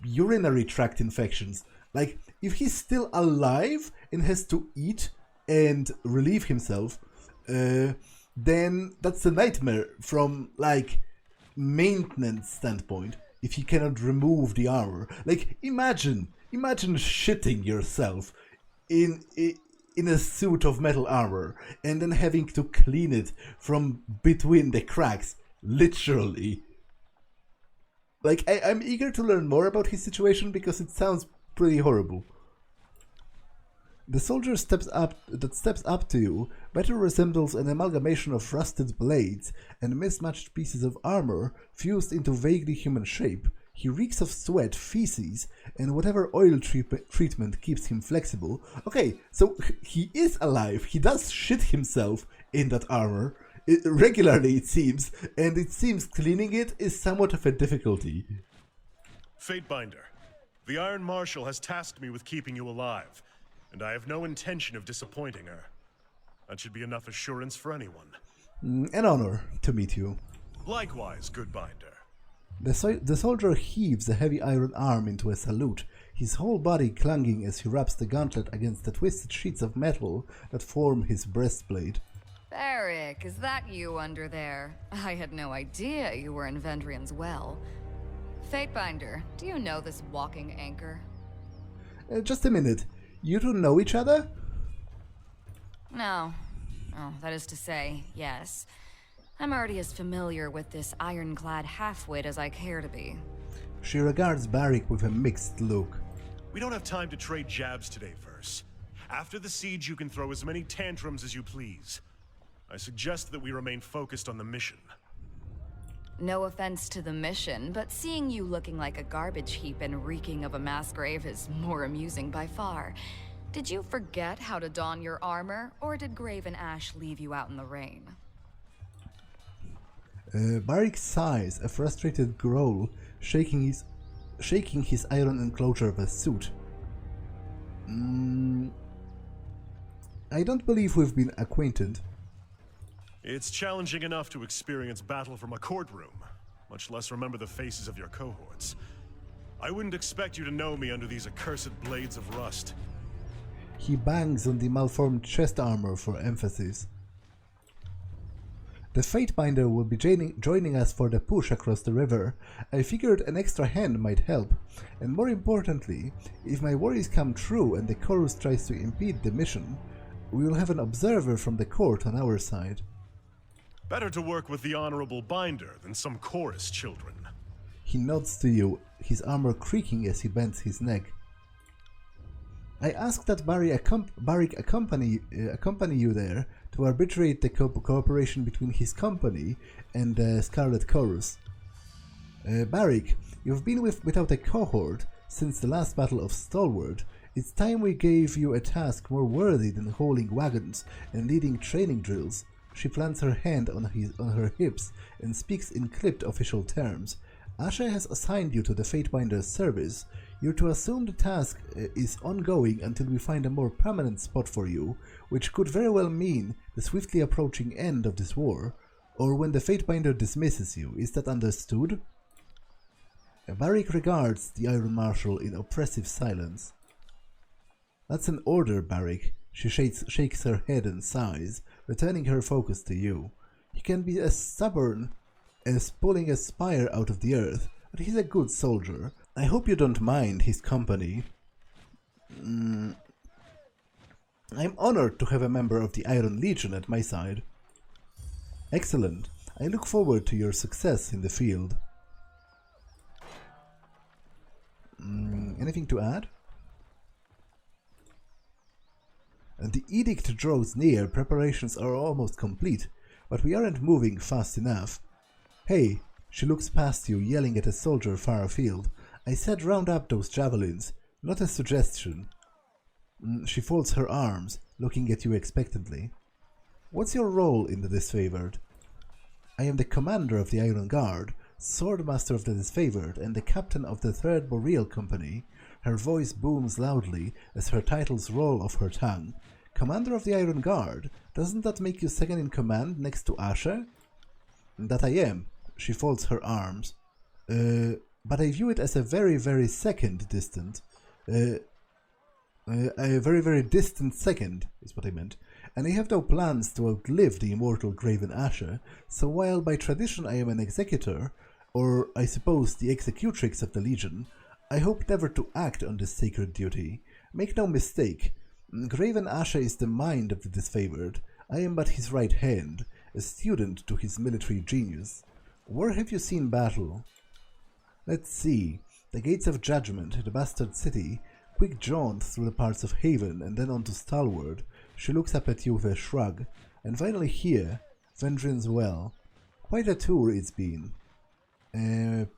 A: urinary tract infections. Like if he's still alive and has to eat and relieve himself, then that's a nightmare from like maintenance standpoint. If he cannot remove the armor, like imagine shitting yourself in a suit of metal armor and then having to clean it from between the cracks, literally. Like I'm eager to learn more about his situation because it sounds pretty horrible. The soldier that steps up to you better resembles an amalgamation of rusted blades and mismatched pieces of armor fused into vaguely human shape. He reeks of sweat, feces, and whatever oil treatment keeps him flexible. Okay, so he is alive. He does shit himself in that armor regularly, it seems, and it seems cleaning it is somewhat of a difficulty.
E: Fatebinder, the Iron Marshal has tasked me with keeping you alive, and I have no intention of disappointing her. That should be enough assurance for anyone.
A: An honor to meet you.
E: Likewise, good Binder.
A: The soldier heaves a heavy iron arm into a salute, his whole body clanging as he wraps the gauntlet against the twisted sheets of metal that form his breastplate.
D: Barik, is that you under there? I had no idea you were in Vendrian's well. Fatebinder, do you know this walking anchor?
A: Just a minute. You two know each other?
D: No. Oh, that is to say, yes. I'm already as familiar with this ironclad halfwit as I care to be.
A: She regards Barik with a mixed look.
E: We don't have time to trade jabs today, Verse. After the siege, you can throw as many tantrums as you please. I suggest that we remain focused on the mission.
D: No offense to the mission, but seeing you looking like a garbage heap and reeking of a mass grave is more amusing by far. Did you forget how to don your armor, or did Grave and Ash leave you out in the rain?
A: Barik sighs, a frustrated growl, shaking his iron enclosure of a suit. I don't believe we've been acquainted.
E: It's challenging enough to experience battle from a courtroom, much less remember the faces of your cohorts. I wouldn't expect you to know me under these accursed blades of rust.
A: He bangs on the malformed chest armor for emphasis. The Fatebinder will be joining us for the push across the river. I figured an extra hand might help, and more importantly, if my worries come true and the chorus tries to impede the mission, we will have an observer from the court on our side.
E: Better to work with the Honorable Binder than some chorus children.
A: He nods to you, his armor creaking as he bends his neck. I ask that Barik accompany you there to arbitrate the cooperation between his company and the Scarlet Chorus. Barik, you've been without a cohort since the last battle of Stalwart. It's time we gave you a task more worthy than hauling wagons and leading training drills. She plants her hand on her hips and speaks in clipped official terms. Asha has assigned you to the Fatebinder's service. You're to assume the task is ongoing until we find a more permanent spot for you, which could very well mean the swiftly approaching end of this war, or when the Fatebinder dismisses you. Is that understood? Barik regards the Iron Marshal in oppressive silence. That's an order, Barik. She shakes her head and sighs, returning her focus to you. He can be as stubborn as pulling a spire out of the earth, but he's a good soldier. I hope you don't mind his company. I'm honored to have a member of the Iron Legion at my side. Excellent. I look forward to your success in the field. Anything to add? And the edict draws near. Preparations are almost complete, but we aren't moving fast enough. Hey, she looks past you, yelling at a soldier far afield. I said round up those javelins, not a suggestion. She folds her arms, looking at you expectantly. What's your role in the Disfavored? I am the commander of the Iron Guard, swordmaster of the Disfavored, and the captain of the 3rd Boreal Company. Her voice booms loudly as her titles roll off her tongue. Commander of the Iron Guard. Doesn't that make you second in command next to Ashe? That I am. She folds her arms. But I view it as a very, very second distant. A very, very distant second, is what I meant. And I have no plans to outlive the immortal Graven Ashe, so while by tradition I am an executor, or I suppose the executrix of the Legion, I hope never to act on this sacred duty. Make no mistake, Graven Ashe is the mind of the Disfavored. I am but his right hand, a student to his military genius. Where have you seen battle? Let's see. The Gates of Judgment, the Bastard City, quick jaunt through the parts of Haven and then on to Stalwart. She looks up at you with a shrug. And finally here, Vendrin's Well. Quite a tour it's been.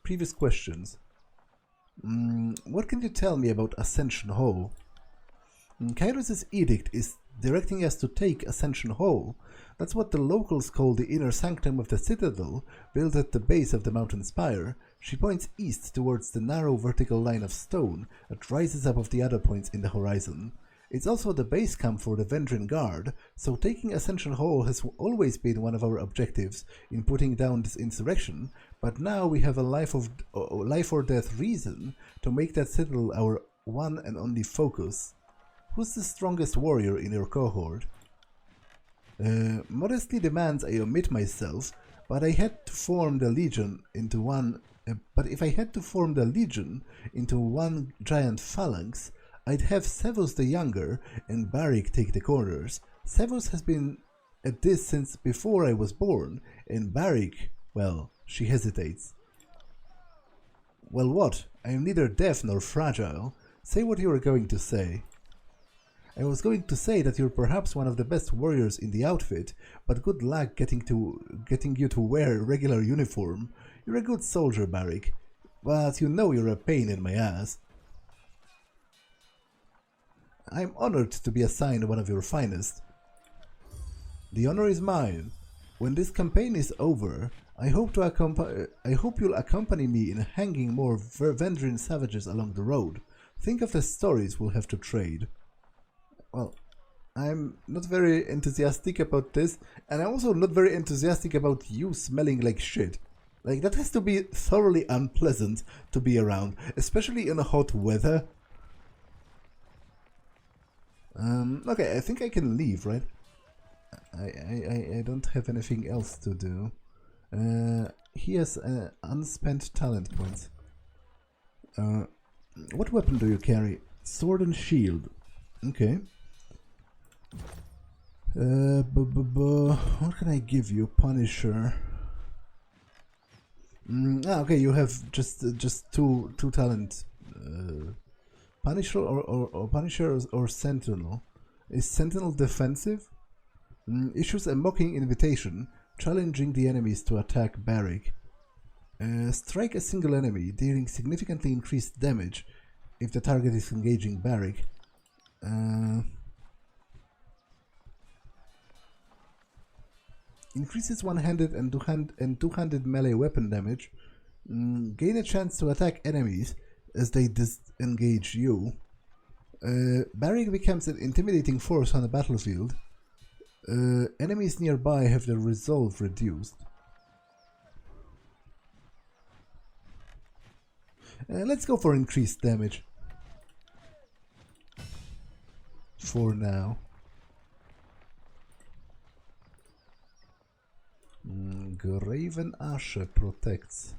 A: Previous questions. What can you tell me about Ascension Hall? Caevus' edict is directing us to take Ascension Hall. That's what the locals call the inner sanctum of the citadel, built at the base of the mountain spire. She points east towards the narrow vertical line of stone that rises above the other points in the horizon. It's also the base camp for the Vendrin Guard, so taking Ascension Hall has always been one of our objectives in putting down this insurrection, but now we have a life or death reason to make that citadel our one and only focus. Who's the strongest warrior in your cohort? Modesty demands I omit myself, but I had to form the Legion into one. But if I had to form the Legion into one giant phalanx, I'd have Caevus the Younger and Barik take the corners. Caevus has been at this since before I was born, and Barik, well, she hesitates. Well, what? I am neither deaf nor fragile. Say what you were going to say. I was going to say that you're perhaps one of the best warriors in the outfit, but good luck getting you to wear regular uniform. You're a good soldier, Barik, but you know you're a pain in my ass. I'm honored to be assigned one of your finest. The honor is mine. When this campaign is over, I hope you'll accompany me in hanging more Vendrin savages along the road. Think of the stories we'll have to trade. Well, I'm not very enthusiastic about this, and I'm also not very enthusiastic about you smelling like shit. Like, that has to be thoroughly unpleasant to be around, especially in hot weather. Okay, I think I can leave, right? I don't have anything else to do. He has unspent talent points. What weapon do you carry? Sword and shield. Okay. What can I give you? Punisher. Okay, you have just two talent. Punisher or Punisher or Sentinel. Is Sentinel defensive? Issues a mocking invitation, challenging the enemies to attack Barik. Strike a single enemy, dealing significantly increased damage if the target is engaging Barik. Increases one-handed and two-handed melee weapon damage. Gain a chance to attack enemies as they disengage you. Barik becomes an intimidating force on the battlefield. Enemies nearby have their resolve reduced. Let's go for increased damage. For now. Graven Ashe protects.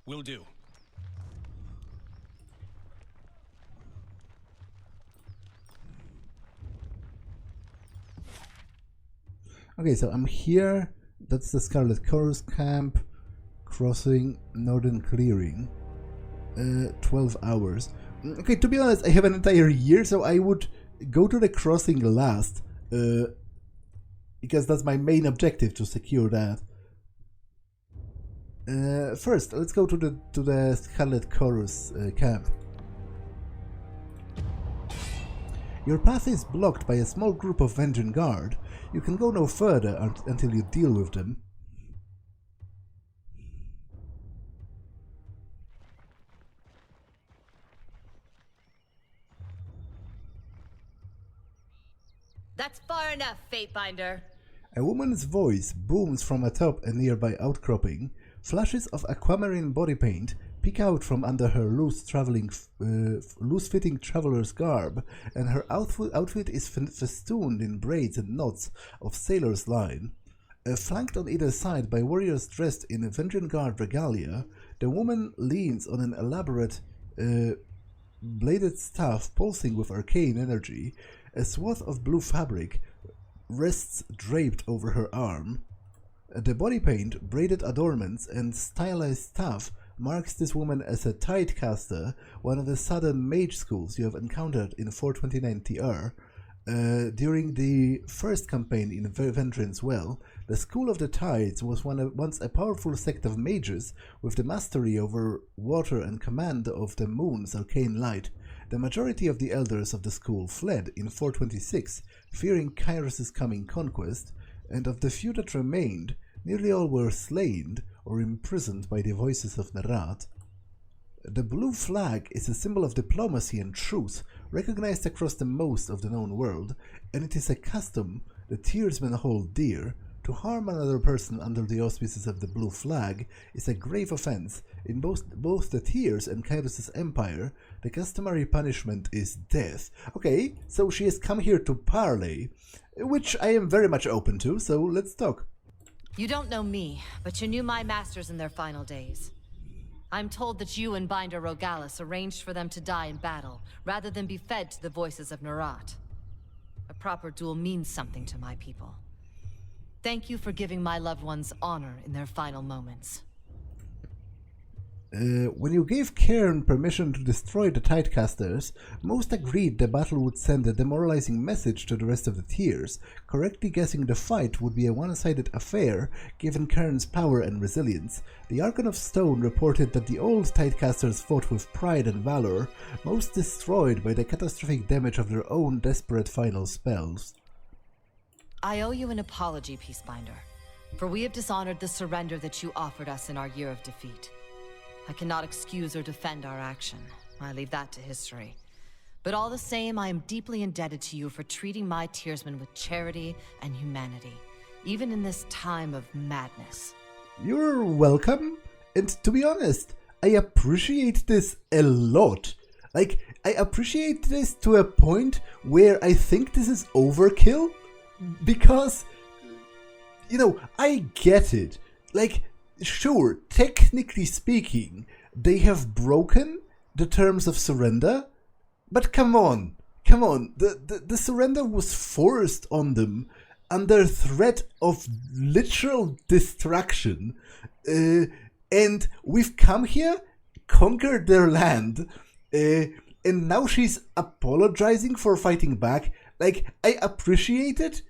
E: Will do.
A: Okay, so I'm here. That's the Scarlet Chorus camp. Crossing Northern Clearing. 12 hours. Okay, to be honest, I have an entire year, so I would go to the crossing last. Because that's my main objective, to secure that. First, let's go to the Scarlet Chorus camp. Your path is blocked by a small group of Vendrin Guard. You can go no further until you deal with them.
F: That's far enough, Fatebinder.
A: A woman's voice booms from atop a nearby outcropping. Flashes of aquamarine body paint peek out from under her loose-fitting traveler's garb, and her outfit is festooned in braids and knots of sailor's line. Flanked on either side by warriors dressed in Avenging Guard regalia, the woman leans on an elaborate bladed staff pulsing with arcane energy. A swath of blue fabric rests draped over her arm. The body paint, braided adornments, and stylized staff marks this woman as a Tidecaster, one of the sudden mage schools you have encountered in 429 TR. During the first campaign in Vengeance Well, the School of the Tides was once a powerful sect of mages with the mastery over water and command of the moon's arcane light. The majority of the elders of the school fled in 426, fearing Caevus' coming conquest, and of the few that remained, nearly all were slain or imprisoned by the voices of Nerat. The blue flag is a symbol of diplomacy and truce, recognized across the most of the known world, and it is a custom the Tearsmen hold dear. To harm another person under the auspices of the blue flag is a grave offense. In both the Tears and Caevus' empire, the customary punishment is death. Okay, so she has come here to parlay, which I am very much open to, so let's talk.
F: You don't know me, but you knew my masters in their final days. I'm told that you and Binder Rogalis arranged for them to die in battle, rather than be fed to the voices of Nerat. A proper duel means something to my people. Thank you for giving my loved ones honor in their final moments.
A: When you gave Cairn permission to destroy the Tidecasters, most agreed the battle would send a demoralizing message to the rest of the Tears. Correctly guessing the fight would be a one-sided affair, given Cairn's power and resilience. The Archon of Stone reported that the old Tidecasters fought with pride and valor, most destroyed by the catastrophic damage of their own desperate final spells.
F: I owe you an apology, Peacebinder, for we have dishonored the surrender that you offered us in our year of defeat. I cannot excuse or defend our action. I leave that to history. But all the same, I am deeply indebted to you for treating my Tearsmen with charity and humanity, even in this time of madness.
A: You're welcome, and to be honest, I appreciate this a lot. Like, I appreciate this to a point where I think this is overkill, because, you know, I get it. Like, sure, technically speaking, they have broken the terms of surrender, but come on, the surrender was forced on them under threat of literal destruction, and we've come here, conquered their land, and now she's apologizing for fighting back. Like, I appreciate it.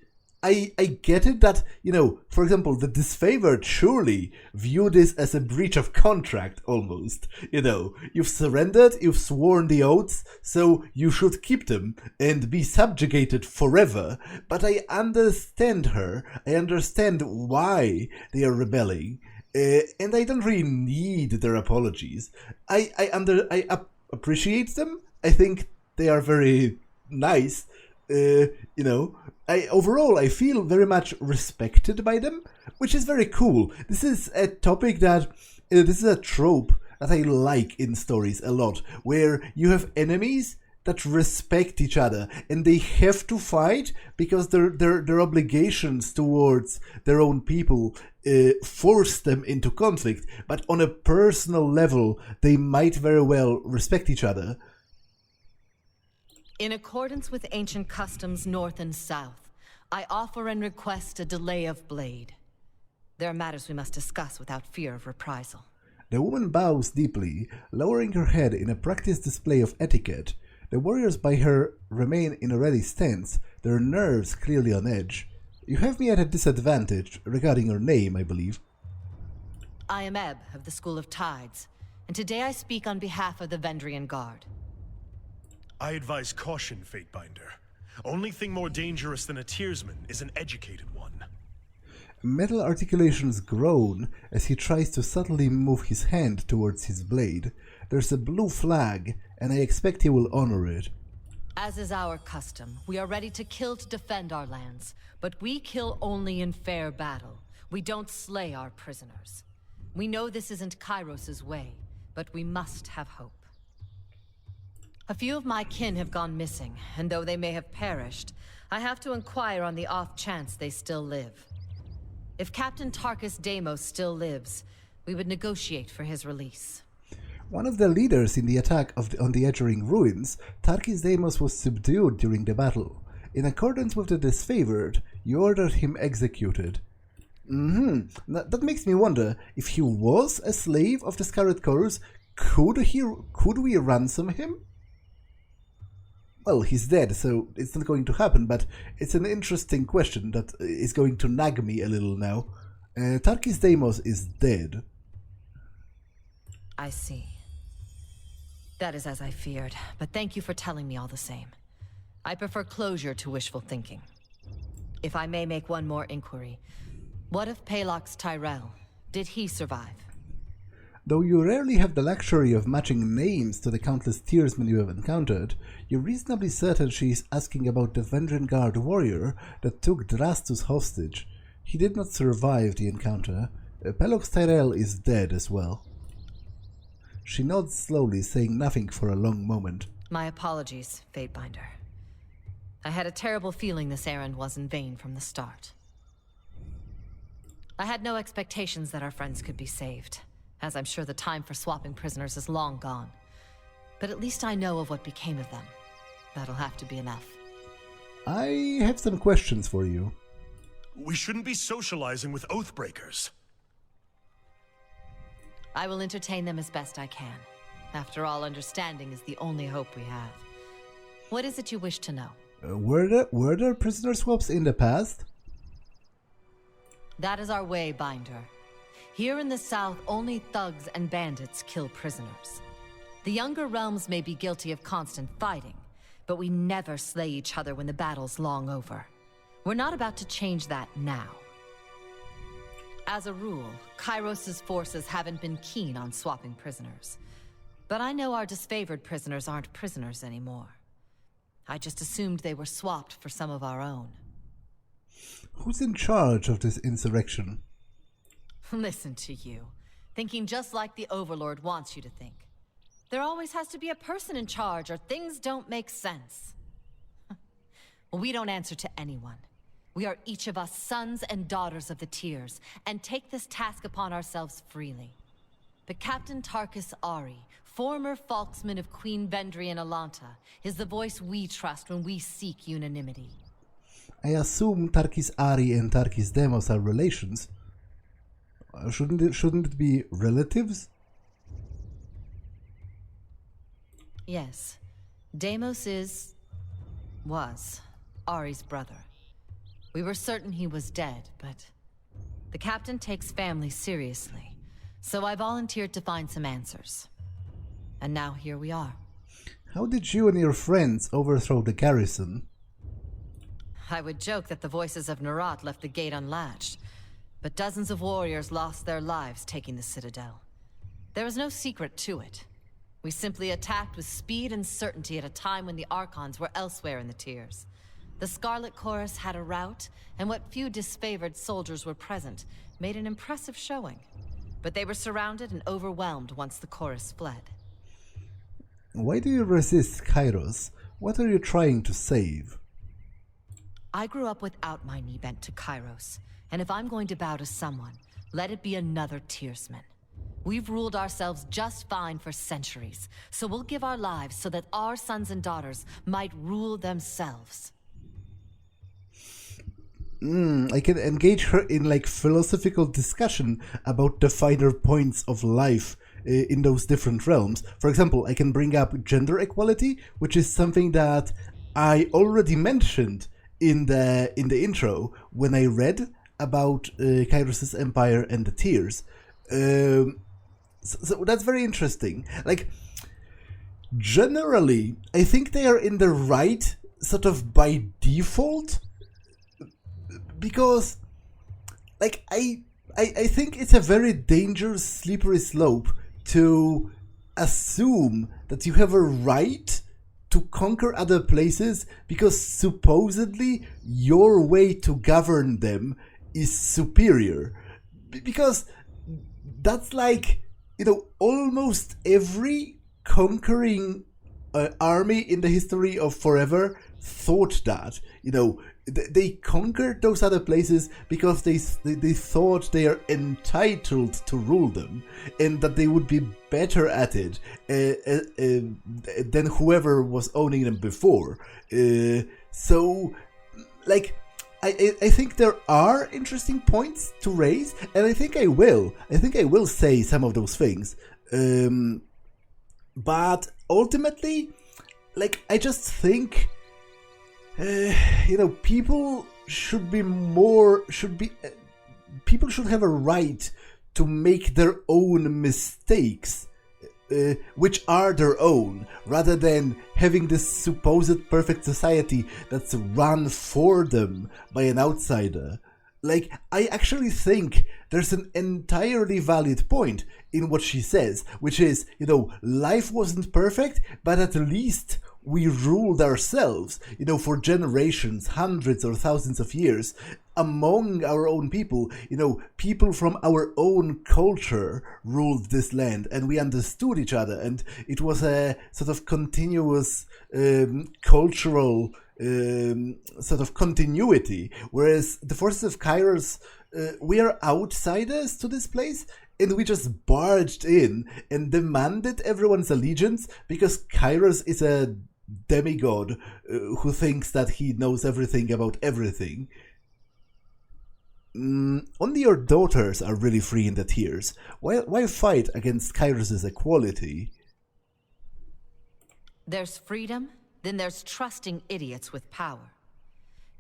A: I get it that, you know, for example, the Disfavored surely view this as a breach of contract, almost. You know, you've surrendered, you've sworn the oaths, so you should keep them and be subjugated forever. But I understand her, I understand why they are rebelling, and I don't really need their apologies. I appreciate them, I think they are very nice, you know. Overall, I feel very much respected by them, which is very cool. This is a topic that, this is a trope that I like in stories a lot, where you have enemies that respect each other, and they have to fight because their obligations towards their own people force them into conflict, but on a personal level, they might very well respect each other.
F: In accordance with ancient customs north and south, I offer and request a delay of blade. There are matters we must discuss without fear of reprisal.
A: The woman bows deeply, lowering her head in a practiced display of etiquette. The warriors by her remain in a ready stance, their nerves clearly on edge. You have me at a disadvantage regarding your name, I believe.
F: I am Ebb of the School of Tides, and today I speak on behalf of the Vendrian Guard.
E: I advise caution, Fatebinder. Only thing more dangerous than a Tearsman is an educated one.
A: Metal articulations groan as he tries to subtly move his hand towards his blade. There's a blue flag, and I expect he will honor it.
F: As is our custom, we are ready to kill to defend our lands, but we kill only in fair battle. We don't slay our prisoners. We know this isn't Kairos's way, but we must have hope. A few of my kin have gone missing, and though they may have perished, I have to inquire on the off chance they still live. If Captain Tarkus Deimos still lives, we would negotiate for his release.
A: One of the leaders in the attack on the Edgering ruins, Tarkus Deimos was subdued during the battle. In accordance with the Disfavored, you ordered him executed. That makes me wonder, if he was a slave of the Scarlet Chorus, could we ransom him? Well, he's dead, so it's not going to happen, but it's an interesting question that is going to nag me a little now. Tarkus Deimos is dead.
F: I see. That is as I feared, but thank you for telling me all the same. I prefer closure to wishful thinking. If I may make one more inquiry, what of Palox Tyrell? Did he survive?
A: Though you rarely have the luxury of matching names to the countless tearsmen you have encountered, you're reasonably certain she is asking about the Vendrian Guard warrior that took Drastus hostage. He did not survive the encounter. Palox Tyrell is dead as well. She nods slowly, saying nothing for a long moment.
F: My apologies, Fatebinder. I had a terrible feeling this errand was in vain from the start. I had no expectations that our friends could be saved, as I'm sure the time for swapping prisoners is long gone. But at least I know of what became of them. That'll have to be enough.
A: I have some questions for you.
E: We shouldn't be socializing with Oathbrakers.
F: I will entertain them as best I can. After all, understanding is the only hope we have. What is it you wish to know?
A: Were there prisoner swaps in the past?
F: That is our way, Binder. Here in the south, only thugs and bandits kill prisoners. The younger realms may be guilty of constant fighting, but we never slay each other when the battle's long over. We're not about to change that now. As a rule, Kairos's forces haven't been keen on swapping prisoners. But I know our disfavored prisoners aren't prisoners anymore. I just assumed they were swapped for some of our own.
A: Who's in charge of this insurrection?
F: Listen to you, thinking just like the Overlord wants you to think. There always has to be a person in charge or things don't make sense. Well, we don't answer to anyone. We are each of us sons and daughters of the Tears, and take this task upon ourselves freely. But Captain Tarkus Ari, former Falksman of Queen Vendry and Alanta, is the voice we trust when we seek unanimity.
A: I assume Tarkus Ari and Tarkus Deimos are relations. Shouldn't it be relatives?
F: Yes. Deimos was Ari's brother. We were certain he was dead, but the captain takes family seriously, so I volunteered to find some answers. And now here we are.
A: How did you and your friends overthrow the garrison?
F: I would joke that the voices of Nerat left the gate unlatched, but dozens of warriors lost their lives taking the citadel. There was no secret to it. We simply attacked with speed and certainty at a time when the Archons were elsewhere in the Tears. The Scarlet Chorus had a rout, and what few disfavored soldiers were present made an impressive showing. But they were surrounded and overwhelmed once the chorus fled.
A: Why do you resist Kairos? What are you trying to save?
F: I grew up without my knee bent to Kairos, and if I'm going to bow to someone, let it be another Tearsman. We've ruled ourselves just fine for centuries, so we'll give our lives so that our sons and daughters might rule themselves.
A: I can engage her in philosophical discussion about the finer points of life in those different realms. For example, I can bring up gender equality, which is something that I already mentioned in the intro when I read about Kairos' empire and the Tears. So that's very interesting. Generally, I think they are in the right sort of by default. Because, I think it's a very dangerous, slippery slope to assume that you have a right to conquer other places because supposedly your way to govern them is superior. Because that's like, almost every conquering army in the history of forever thought that. They conquered those other places because they thought they are entitled to rule them, and that they would be better at it than whoever was owning them before. So, like, I think there are interesting points to raise, and I think I will say some of those things. But ultimately, like, I just think, people should have a right to make their own mistakes, which are their own, rather than having this supposed perfect society that's run for them by an outsider. Like, I actually think there's an entirely valid point in what she says, which is, life wasn't perfect, but at least we ruled ourselves, for generations, hundreds or thousands of years, among our own people. People from our own culture ruled this land, and we understood each other, and it was a sort of continuous cultural sort of continuity. Whereas the forces of Kairos, we are outsiders to this place, and we just barged in and demanded everyone's allegiance because Kairos is a demigod who thinks that he knows everything about everything. Only your daughters are really free in the tiers. Why fight against Kairos' equality?
F: There's freedom, then there's trusting idiots with power.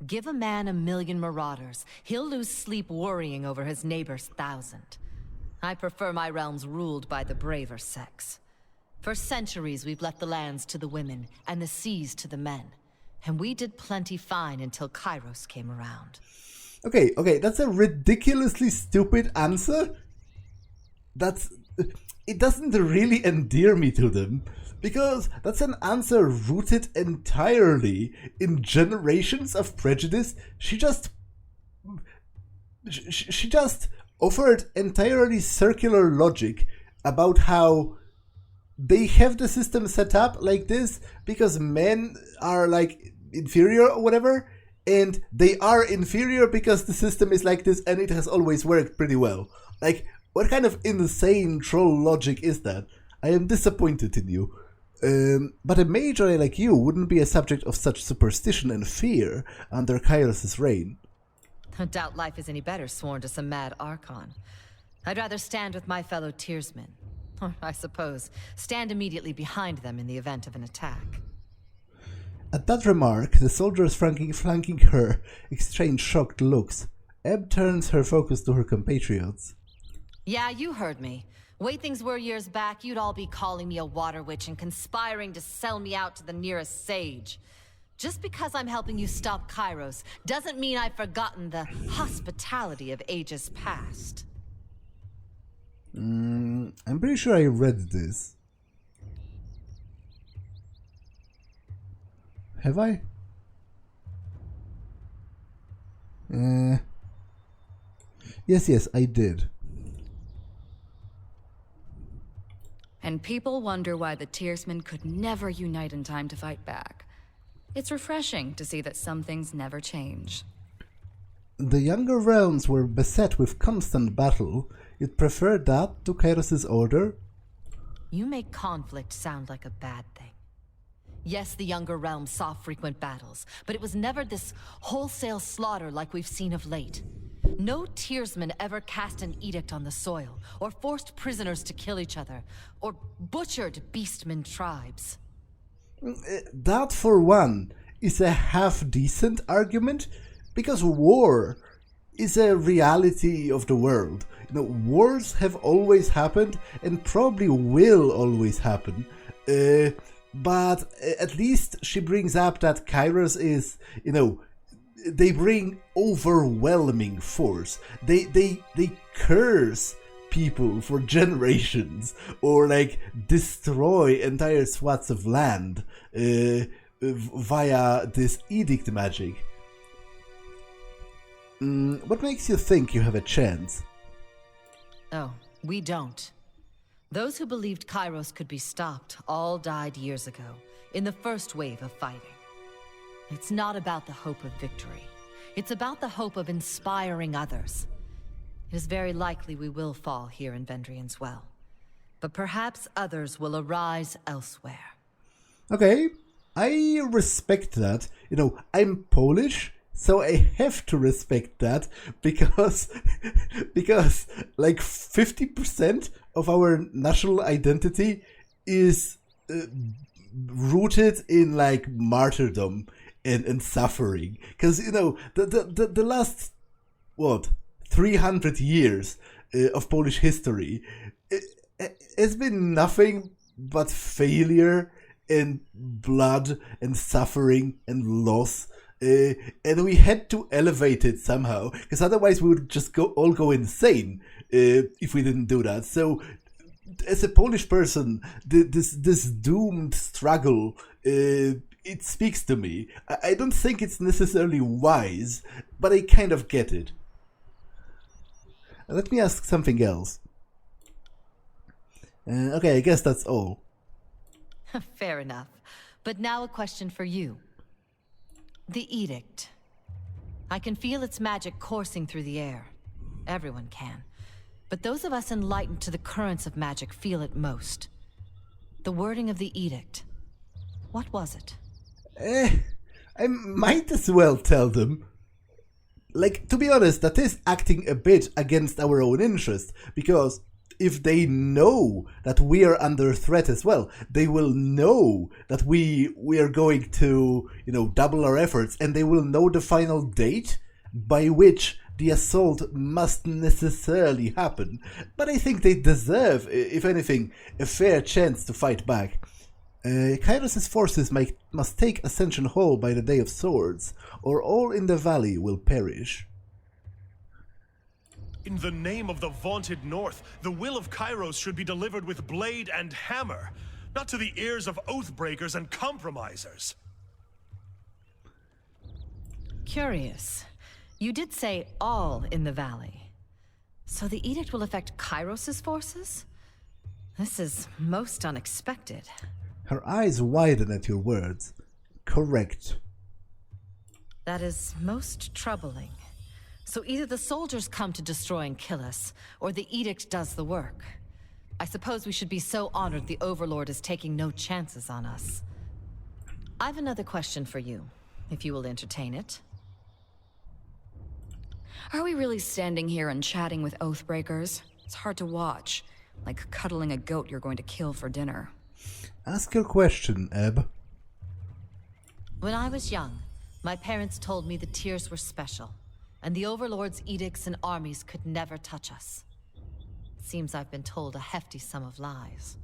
F: Give a man 1,000,000 marauders, he'll lose sleep worrying over his neighbor's 1,000. I prefer my realms ruled by the braver sex. For centuries we've left the lands to the women and the seas to the men. And we did plenty fine until Kairos came around.
A: Okay, that's a ridiculously stupid answer. It doesn't really endear me to them, because that's an answer rooted entirely in generations of prejudice. She just offered entirely circular logic about how they have the system set up like this because men are like inferior or whatever, and they are inferior because the system is like this and it has always worked pretty well. Like, what kind of insane troll logic is that? I am disappointed in you. But a mage like you wouldn't be a subject of such superstition and fear under Kairos' reign.
F: I doubt life is any better sworn to some mad Archon. I'd rather stand with my fellow tiersmen. Or, I suppose, stand immediately behind them in the event of an attack.
A: At that remark, the soldiers flanking her exchange shocked looks. Ebb turns her focus to her compatriots.
F: Yeah, you heard me. Way things were years back, you'd all be calling me a water witch and conspiring to sell me out to the nearest sage. Just because I'm helping you stop Kairos doesn't mean I've forgotten the hospitality of ages past.
A: I'm pretty sure I read this. Have I? Yes, I did.
D: And people wonder why the tiersmen could never unite in time to fight back. It's refreshing to see that some things never change.
A: The younger realms were beset with constant battle. You'd prefer that to Kairos' order?
F: You make conflict sound like a bad thing. Yes, the younger realms saw frequent battles, but it was never this wholesale slaughter like we've seen of late. No tiersman ever cast an edict on the soil, or forced prisoners to kill each other, or butchered beastmen tribes.
A: That, for one, is a half-decent argument, because war is a reality of the world. Wars have always happened, and probably will always happen. But at least she brings up that Kairos is, they bring overwhelming force. They curse people for generations, or like destroy entire swaths of land via this edict magic. What makes you think you have a chance?
F: Oh, we don't. Those who believed Kairos could be stopped all died years ago, in the first wave of fighting. It's not about the hope of victory. It's about the hope of inspiring others. It is very likely we will fall here in Vendrian's Well. But perhaps others will arise elsewhere.
A: Okay, I respect that. You know, I'm Polish, so I have to respect that because like 50% of our national identity is rooted in like martyrdom and suffering. Because, you know, the last, 300 years of Polish history has been nothing but failure and blood and suffering and loss. And we had to elevate it somehow, because otherwise we would just all go insane if we didn't do that. So, as a Polish person, this doomed struggle, it speaks to me. I don't think it's necessarily wise, but I kind of get it. Let me ask something else. Okay, I guess that's all.
F: Fair enough. But now a question for you. The Edict. I can feel its magic coursing through the air. Everyone can. But those of us enlightened to the currents of magic feel it most. The wording of the Edict. What was it?
A: I might as well tell them. Like, to be honest, that is acting a bit against our own interest, because if they know that we are under threat as well, they will know that we are going to, you know, double our efforts, and they will know the final date by which the assault must necessarily happen. But I think they deserve, if anything, a fair chance to fight back. Kairos' forces must take Ascension Hall by the Day of Swords, or all in the valley will perish.
E: In the name of the vaunted North, the will of Kairos should be delivered with blade and hammer, not to the ears of Oathbrakers and compromisers.
F: Curious. You did say all in the valley. So the edict will affect Kairos' forces? This is most unexpected.
A: Her eyes widen at your words. Correct.
F: That is most troubling. So either the soldiers come to destroy and kill us, or the edict does the work. I suppose we should be so honored the Overlord is taking no chances on us. I've another question for you, if you will entertain it.
D: Are we really standing here and chatting with Oathbrakers? It's hard to watch, like cuddling a goat you're going to kill for dinner.
A: Ask your question, Eb.
F: When I was young, my parents told me the Tears were special, and the Overlord's edicts and armies could never touch us. It seems I've been told a hefty sum of lies.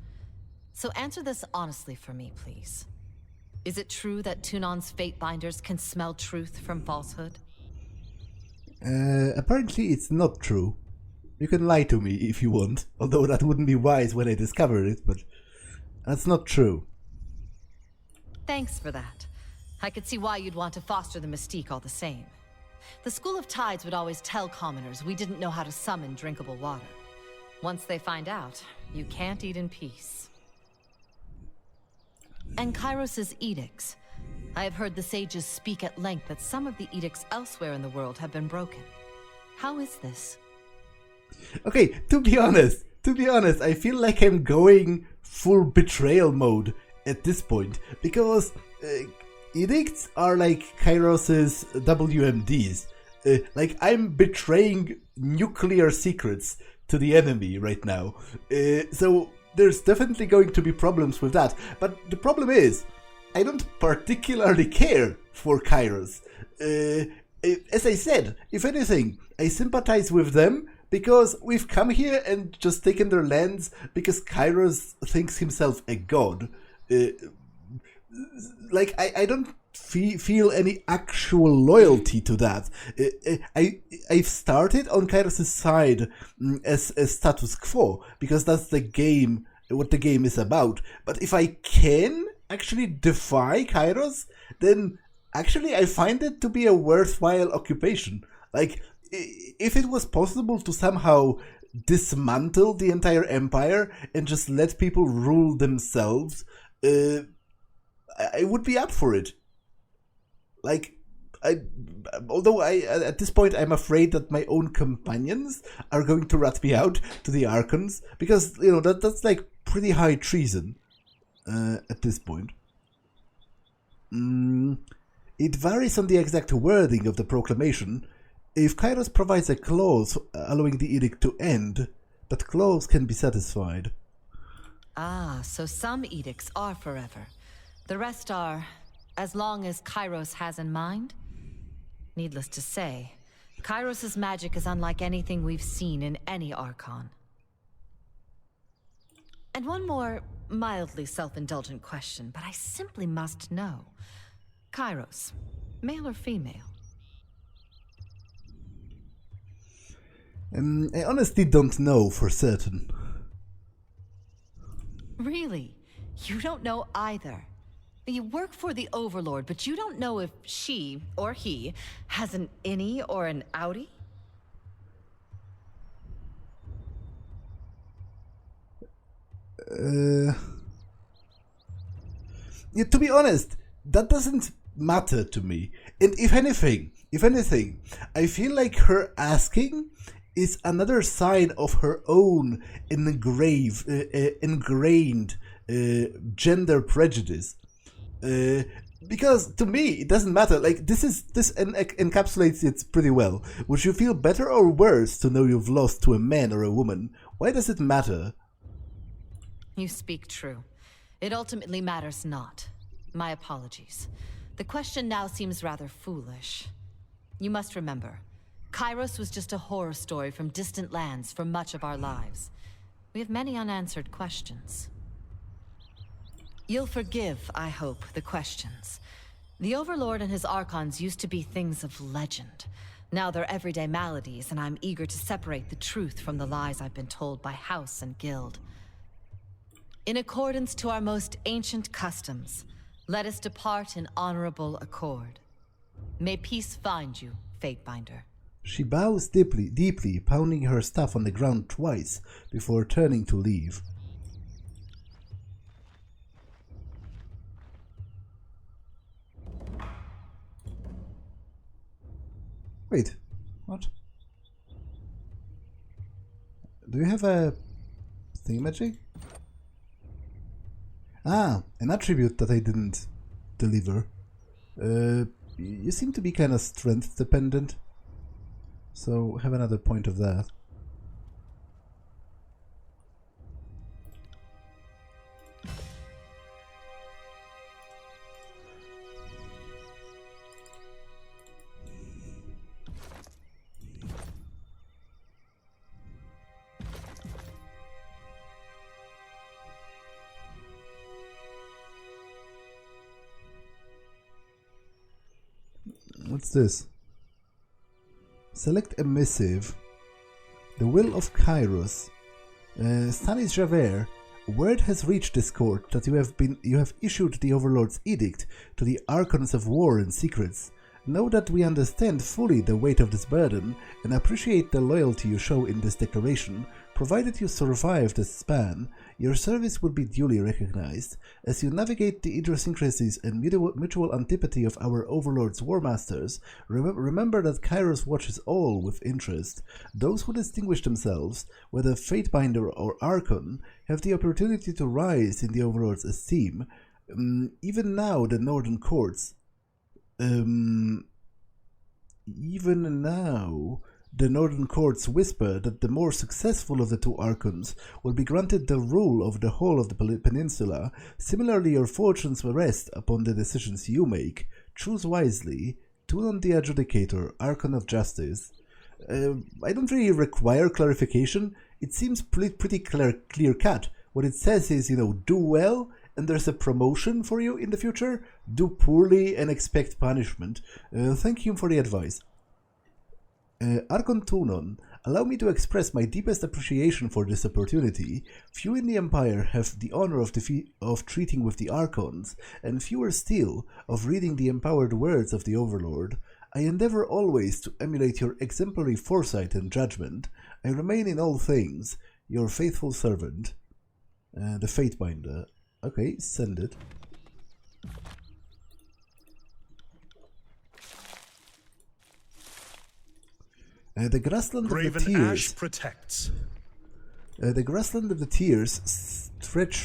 F: So answer this honestly for me, please. Is it true that Tunon's Fatebinders can smell truth from falsehood?
A: Apparently it's not true. You can lie to me if you want, although that wouldn't be wise when I discovered it, but that's not true.
F: Thanks for that. I could see why you'd want to foster the mystique all the same. The School of Tides would always tell commoners we didn't know how to summon drinkable water. Once they find out, you can't eat in peace. And Kairos' edicts. I have heard the sages speak at length that some of the edicts elsewhere in the world have been broken. How is this?
A: Okay, to be honest, I feel like I'm going full betrayal mode at this point, because edicts are like Kairos' WMDs. Like, I'm betraying nuclear secrets to the enemy right now. So there's definitely going to be problems with that. But the problem is, I don't particularly care for Kairos. As I said, if anything, I sympathize with them because we've come here and just taken their lands because Kairos thinks himself a god. like I don't feel any actual loyalty to that. I've started on Kairos' side as status quo because that's the game, what the game is about. But if I can actually defy Kairos, then actually I find it to be a worthwhile occupation. Like, if it was possible to somehow dismantle the entire empire and just let people rule themselves, I would be up for it. Like, although at this point I'm afraid that my own companions are going to rat me out to the Archons, because that's like pretty high treason at this point. It varies on the exact wording of the proclamation. If Kairos provides a clause allowing the edict to end, that clause can be satisfied.
F: Ah, so some edicts are forever. The rest are, as long as Kairos has in mind? Needless to say, Kairos' magic is unlike anything we've seen in any Archon. And one more mildly self-indulgent question, but I simply must know. Kairos, male or female?
A: I honestly don't know for certain.
F: Really? You don't know either? You work for the Overlord, but you don't know if she, or he, has an innie or an outie?
A: Yeah, to be honest, that doesn't matter to me. And if anything, I feel like her asking is another sign of her own ingrained gender prejudice. Because to me, it doesn't matter. Like, this encapsulates it pretty well. Would you feel better or worse to know you've lost to a man or a woman? Why does it matter?
F: You speak true. It ultimately matters not. My apologies. The question now seems rather foolish. You must remember, Kairos was just a horror story from distant lands for much of our lives. We have many unanswered questions. You'll forgive, I hope, the questions. The Overlord and his Archons used to be things of legend. Now they're everyday maladies, and I'm eager to separate the truth from the lies I've been told by house and guild. In accordance to our most ancient customs, let us depart in honorable accord. May peace find you, Fatebinder.
A: She bows deeply, pounding her staff on the ground twice before turning to leave. Wait, what? Do you have a thingamajig? Ah, an attribute that I didn't deliver. You seem to be kind of strength dependent, so have another point of that. What's this? Select a missive. The will of Kairos. Stanis Javert, word has reached this court that you have issued the Overlord's edict to the Archons of War and Secrets. Know that we understand fully the weight of this burden and appreciate the loyalty you show in this declaration. Provided you survive the span, your service will be duly recognized. As you navigate the idiosyncrasies and mutual antipathy of our Overlord's War Masters, remember that Kairos watches all with interest. Those who distinguish themselves, whether Fatebinder or Archon, have the opportunity to rise in the Overlord's esteem. Even now, the Northern Courts... The Northern Courts whisper that the more successful of the two Archons will be granted the rule of the whole of the peninsula. Similarly, your fortunes will rest upon the decisions you make. Choose wisely. Tunon the Adjudicator, Archon of Justice. I don't really require clarification. It seems pretty clear-cut. What it says is, do well and there's a promotion for you in the future, do poorly and expect punishment. Thank you for the advice. Archon Tunon, allow me to express my deepest appreciation for this opportunity. Few in the Empire have the honor of treating with the Archons, and fewer still of reading the empowered words of the Overlord. I endeavor always to emulate your exemplary foresight and judgment. I remain in all things your faithful servant. The Fatebinder. Okay, send it. The grassland of the Tears
E: protects.
A: The grassland of the Tears stretch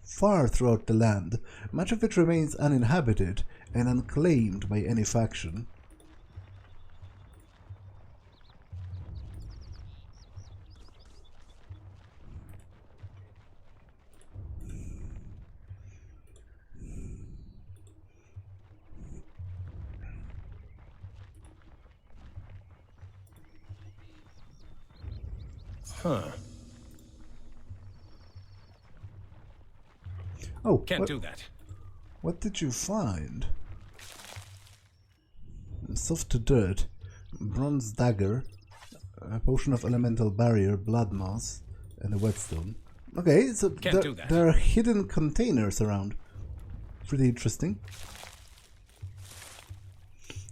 A: far throughout the land. Much of it remains uninhabited and unclaimed by any faction.
E: Huh.
A: Oh,
E: can't do that.
A: What did you find? Soft to dirt, bronze dagger, a potion of elemental barrier, blood moss, and a whetstone. Okay, so there are hidden containers around. Pretty interesting.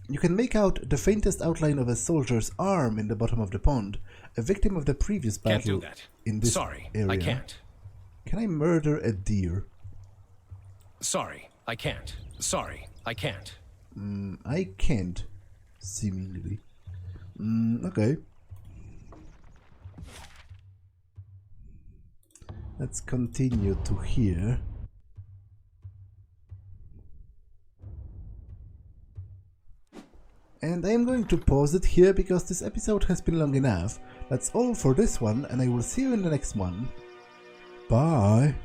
A: You can make out the faintest outline of a soldier's arm in the bottom of the pond, a victim of the previous battle.
E: Can't do that.
A: In this
E: Sorry,
A: area.
E: I can't.
A: Can I murder a deer?
E: Sorry, I can't. Sorry, I can't.
A: I can't, seemingly. Okay. Let's continue to here. And I am going to pause it here because this episode has been long enough. That's all for this one, and I will see you in the next one. Bye!